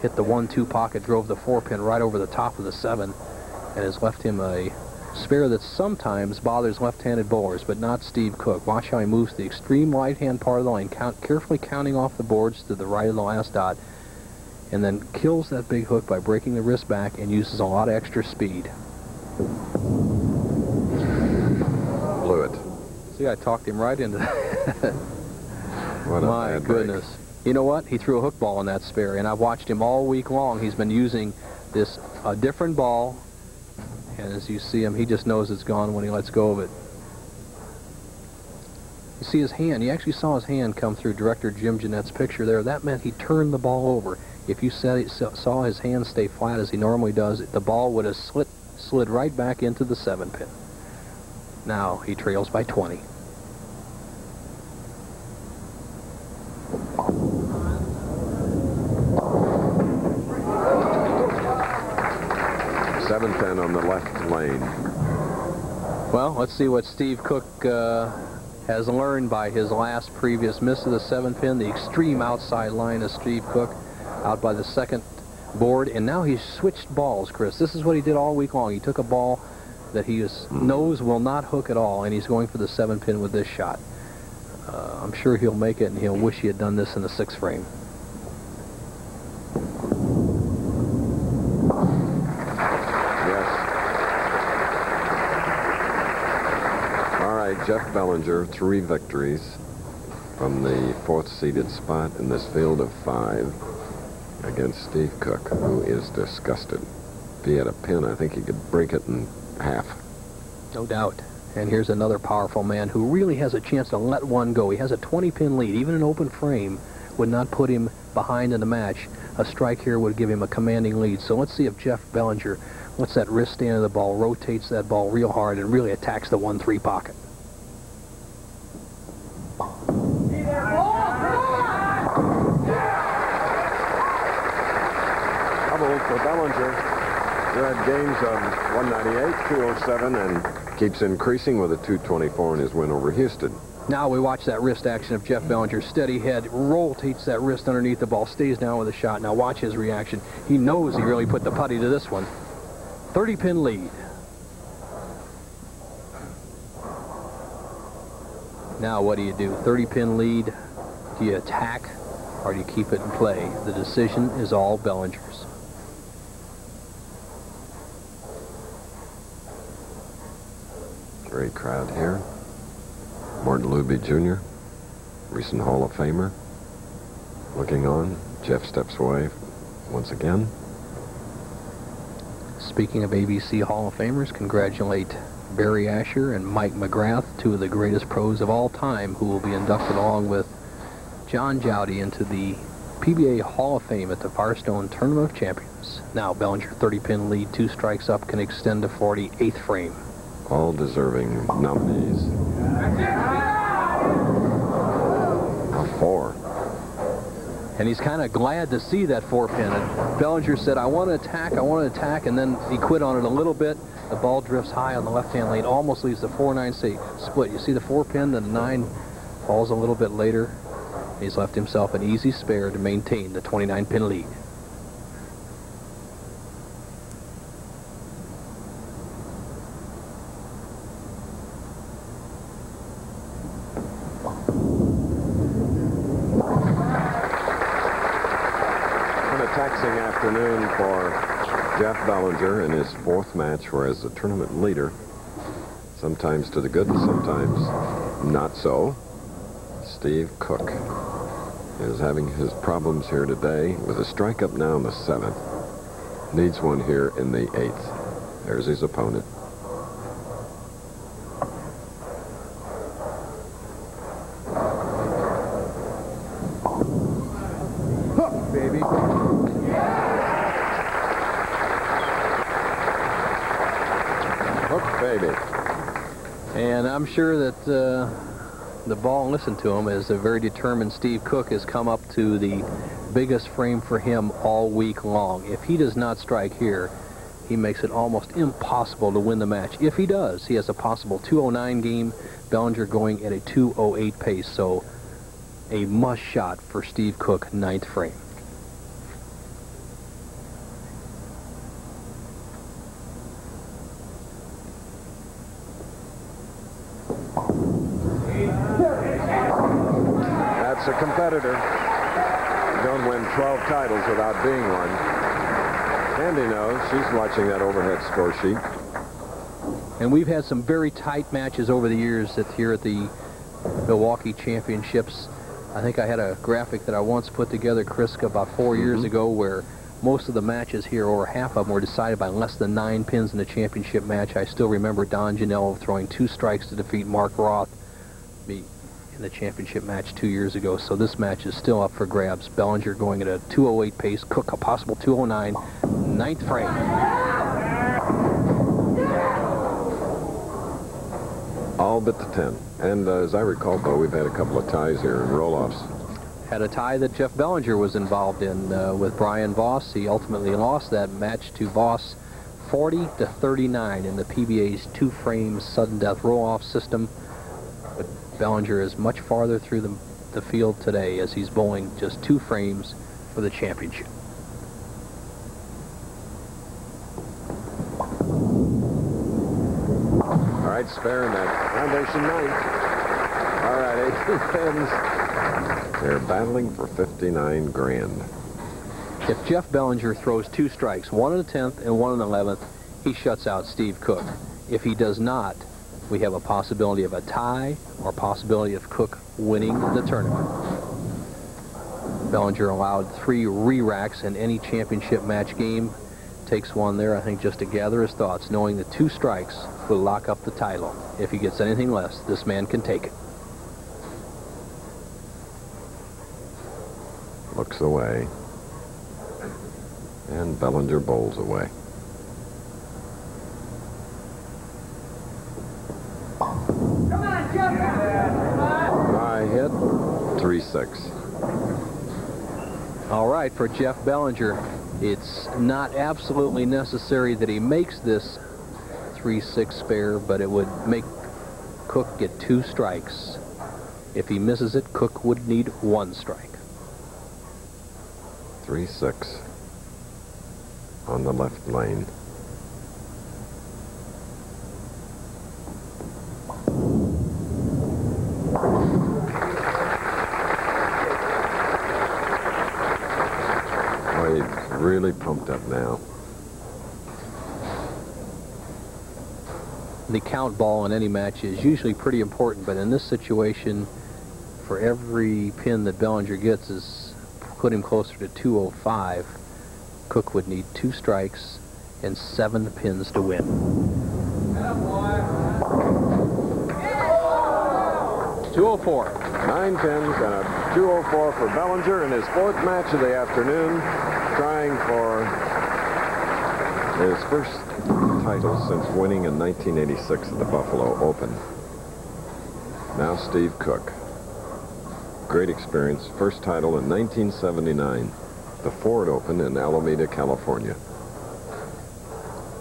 hit the 1-2 pocket, drove the 4-pin right over the top of the 7, and has left him a spare that sometimes bothers left-handed bowlers, but not Steve Cook. Watch how he moves to the extreme right-hand part of the lane, carefully counting off the boards to the right of the last dot, and then kills that big hook by breaking the wrist back and uses a lot of extra speed. Blew it. See, I talked him right into that. What a My goodness. break. You know what? He threw a hook ball in that spare, and I've watched him all week long. He's been using this different ball. And as you see him, he just knows it's gone when he lets go of it. You see his hand. You actually saw his hand come through Director Jim Jeanette's picture there. That meant he turned the ball over. If you saw his hand stay flat as he normally does, the ball would have slid right back into the 7-pin. Now he trails by 20. Seven-pin on the left lane. Well, let's see what Steve Cook has learned by his last previous miss of the 7-pin. The extreme outside line of Steve Cook out by the 2nd board. And now he's switched balls, Chris. This is what he did all week long. He took a ball that he knows will not hook at all, and he's going for the 7-pin with this shot. I'm sure he'll make it, and he'll wish he had done this in the 6th frame. Jeff Bellinger, 3 victories from the 4th seeded spot in this field of 5 against Steve Cook, who is disgusted. If he had a pin, I think he could break it in half. No doubt. And here's another powerful man who really has a chance to let one go. He has a 20-pin lead. Even an open frame would not put him behind in the match. A strike here would give him a commanding lead. So let's see if Jeff Bellinger lets that wrist stand of the ball, rotates that ball real hard, and really attacks the 1-3 pocket. For Bellinger, who had games of 198, 207, and keeps increasing with a 224 in his win over Husted. Now we watch that wrist action of Jeff Bellinger. Steady head, rotates that wrist underneath the ball, stays down with a shot. Now watch his reaction. He knows he really put the putty to this one. 30-pin lead. Now what do you do? 30-pin lead. Do you attack or do you keep it in play? The decision is all Bellinger's. Great crowd here. Morton Luby Jr., recent Hall of Famer, looking on. Jeff steps away once again. Speaking of ABC Hall of Famers, congratulate Barry Asher and Mike McGrath, 2 of the greatest pros of all time, who will be inducted along with John Jowdy into the PBA Hall of Fame at the Firestone Tournament of Champions. Now Bellinger, 30-pin lead, 2 strikes up, can extend to 40, 8th frame. All deserving nominees. 4. And he's kind of glad to see that 4-pin. And Bellinger said, I want to attack, and then he quit on it a little bit. The ball drifts high on the left-hand lane, almost leaves the 4-9 split. You see the 4-pin, then the 9 falls a little bit later. He's left himself an easy spare to maintain the 29-pin lead. Taxing afternoon for Jeff Bellinger in his 4th match, whereas the tournament leader, sometimes to the good and sometimes not so, Steve Cook, is having his problems here today with a strike up now in the 7th. Needs one here in the 8th. There's his opponent. Hook, baby. Hook, baby. And I'm sure that the ball, listen to him, is a very determined Steve Cook has come up to the biggest frame for him all week long. If he does not strike here, he makes it almost impossible to win the match. If he does, he has a possible 209 game, Bellinger going at a 208 pace. So a must shot for Steve Cook, 9th frame. That's a competitor. You don't win 12 titles without being one. Candy knows. She's watching that overhead score sheet. And we've had some very tight matches over the years here at the Milwaukee Championships. I think I had a graphic that I once put together, Chris, about 4 years ago, where most of the matches here, or half of them, were decided by less than 9 pins in the championship match. I still remember Don Janello throwing 2 strikes to defeat Mark Roth in the championship match 2 years ago. So this match is still up for grabs. Bellinger going at a 208 pace, Cook a possible 209, 9th frame. All but the 10. And as I recall, Bo, we've had a couple of ties here in roll-offs. Had a tie that Jeff Bellinger was involved in with Brian Voss. He ultimately lost that match to Voss 40-39 in the PBA's 2-frame sudden death roll-off system. But Bellinger is much farther through the field today as he's bowling just 2 frames for the championship. All right, spare in that foundation 9th. All right, 18 pins. They're battling for 59 grand. If Jeff Bellinger throws 2 strikes, 1 in the 10th and 1 in the 11th, he shuts out Steve Cook. If he does not, we have a possibility of a tie or possibility of Cook winning the tournament. Bellinger allowed 3 re-racks in any championship match game. Takes one there, I think, just to gather his thoughts, knowing that 2 strikes will lock up the title. If he gets anything less, this man can take it. Looks away. And Bellinger bowls away. Come on, Jeff! High hit, 3-6. All right, for Jeff Bellinger, it's not absolutely necessary that he makes this 3-6 spare, but it would make Cook get 2 strikes. If he misses it, Cook would need 1 strike. 3-6 on the left lane. Oh, he's really pumped up now. The count ball in any match is usually pretty important, but in this situation, for every pin that Bellinger gets is put him closer to 205. Cook would need 2 strikes and 7 pins to win. 204. 9 pins and a 204 for Bellinger in his 4th match of the afternoon, trying for his first title since winning in 1986 at the Buffalo Open. Now Steve Cook. Great experience. First title in 1979. The Ford Open in Alameda, California.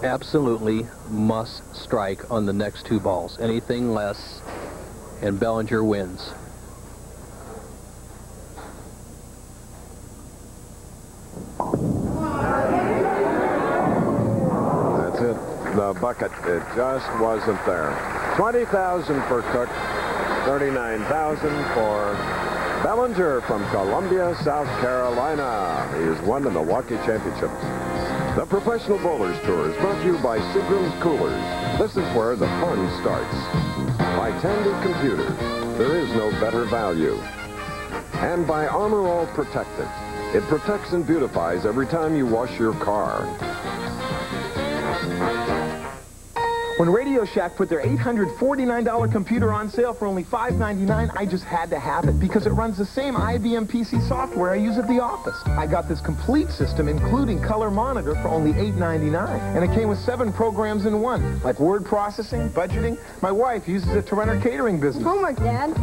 Absolutely must strike on the next 2 balls. Anything less, and Belanger wins. That's it. The bucket. It just wasn't there. 20,000 for Cook. 39,000 for Belanger from Columbia, South Carolina. He has won the Milwaukee Championship. The Professional Bowlers Tour is brought to you by Seagram's Coolers. This is where the fun starts. By Tandy Computers. There is no better value. And by Armor All Protectant. It protects and beautifies every time you wash your car. When Radio Shack put their $849 computer on sale for only $599, I just had to have it because it runs the same IBM PC software I use at the office. I got this complete system, including color monitor, for only $899. And it came with 7 programs in one, like word processing, budgeting. My wife uses it to run her catering business. Homework, Dad.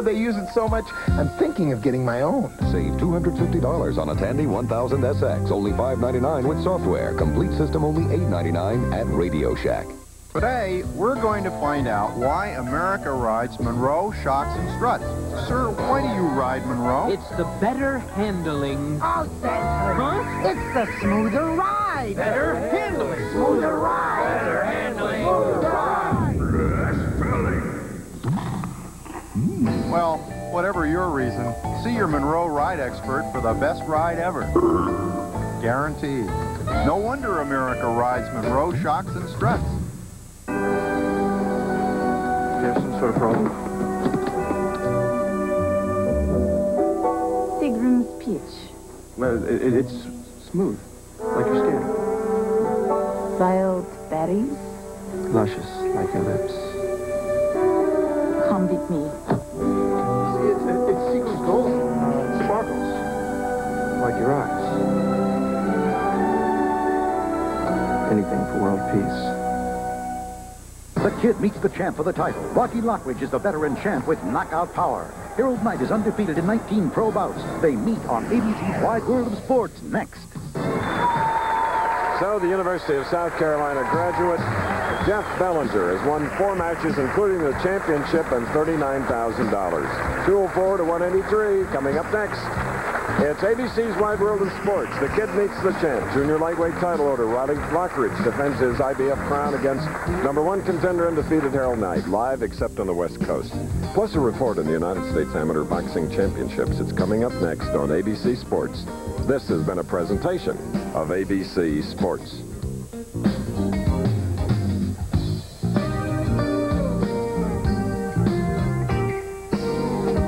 They use it so much, I'm thinking of getting my own. Save $250 on a Tandy 1000 SX, only $599 with software. Complete system only $899 at Radio Shack. Today, we're going to find out why America rides Monroe, Shocks, and Struts. Sir, why do you ride Monroe? It's the better handling. Oh, huh? It's the smoother ride. Better handling. Smoother ride. Better handling. Smoother ride. Well, whatever your reason, see your Monroe ride expert for the best ride ever. Guaranteed. No wonder America rides Monroe, Shocks, and Struts. There's some sort of problem. Seagram's peach. Well, it's smooth, like your skin. Wild berries. Luscious, like your lips. Come with me. See, it's Seagram's gold. It sparkles, like your eyes. Anything for world peace. The Kid meets the champ for the title. Rocky Lockridge is the veteran champ with knockout power. Harold Knight is undefeated in 19 pro bouts. They meet on ABC's Wide World of Sports next. So the University of South Carolina graduate Jeff Bellinger has won 4 matches, including the championship, and $39,000. 204 to 183. Coming up next, it's ABC's Wide World of Sports. The Kid meets the champ. Junior lightweight title holder Rocky Lockridge defends his IBF crown against #1 contender undefeated Harold Knight, live except on the West Coast. Plus a report on the United States Amateur Boxing Championships. It's coming up next on ABC Sports. This has been a presentation of ABC Sports.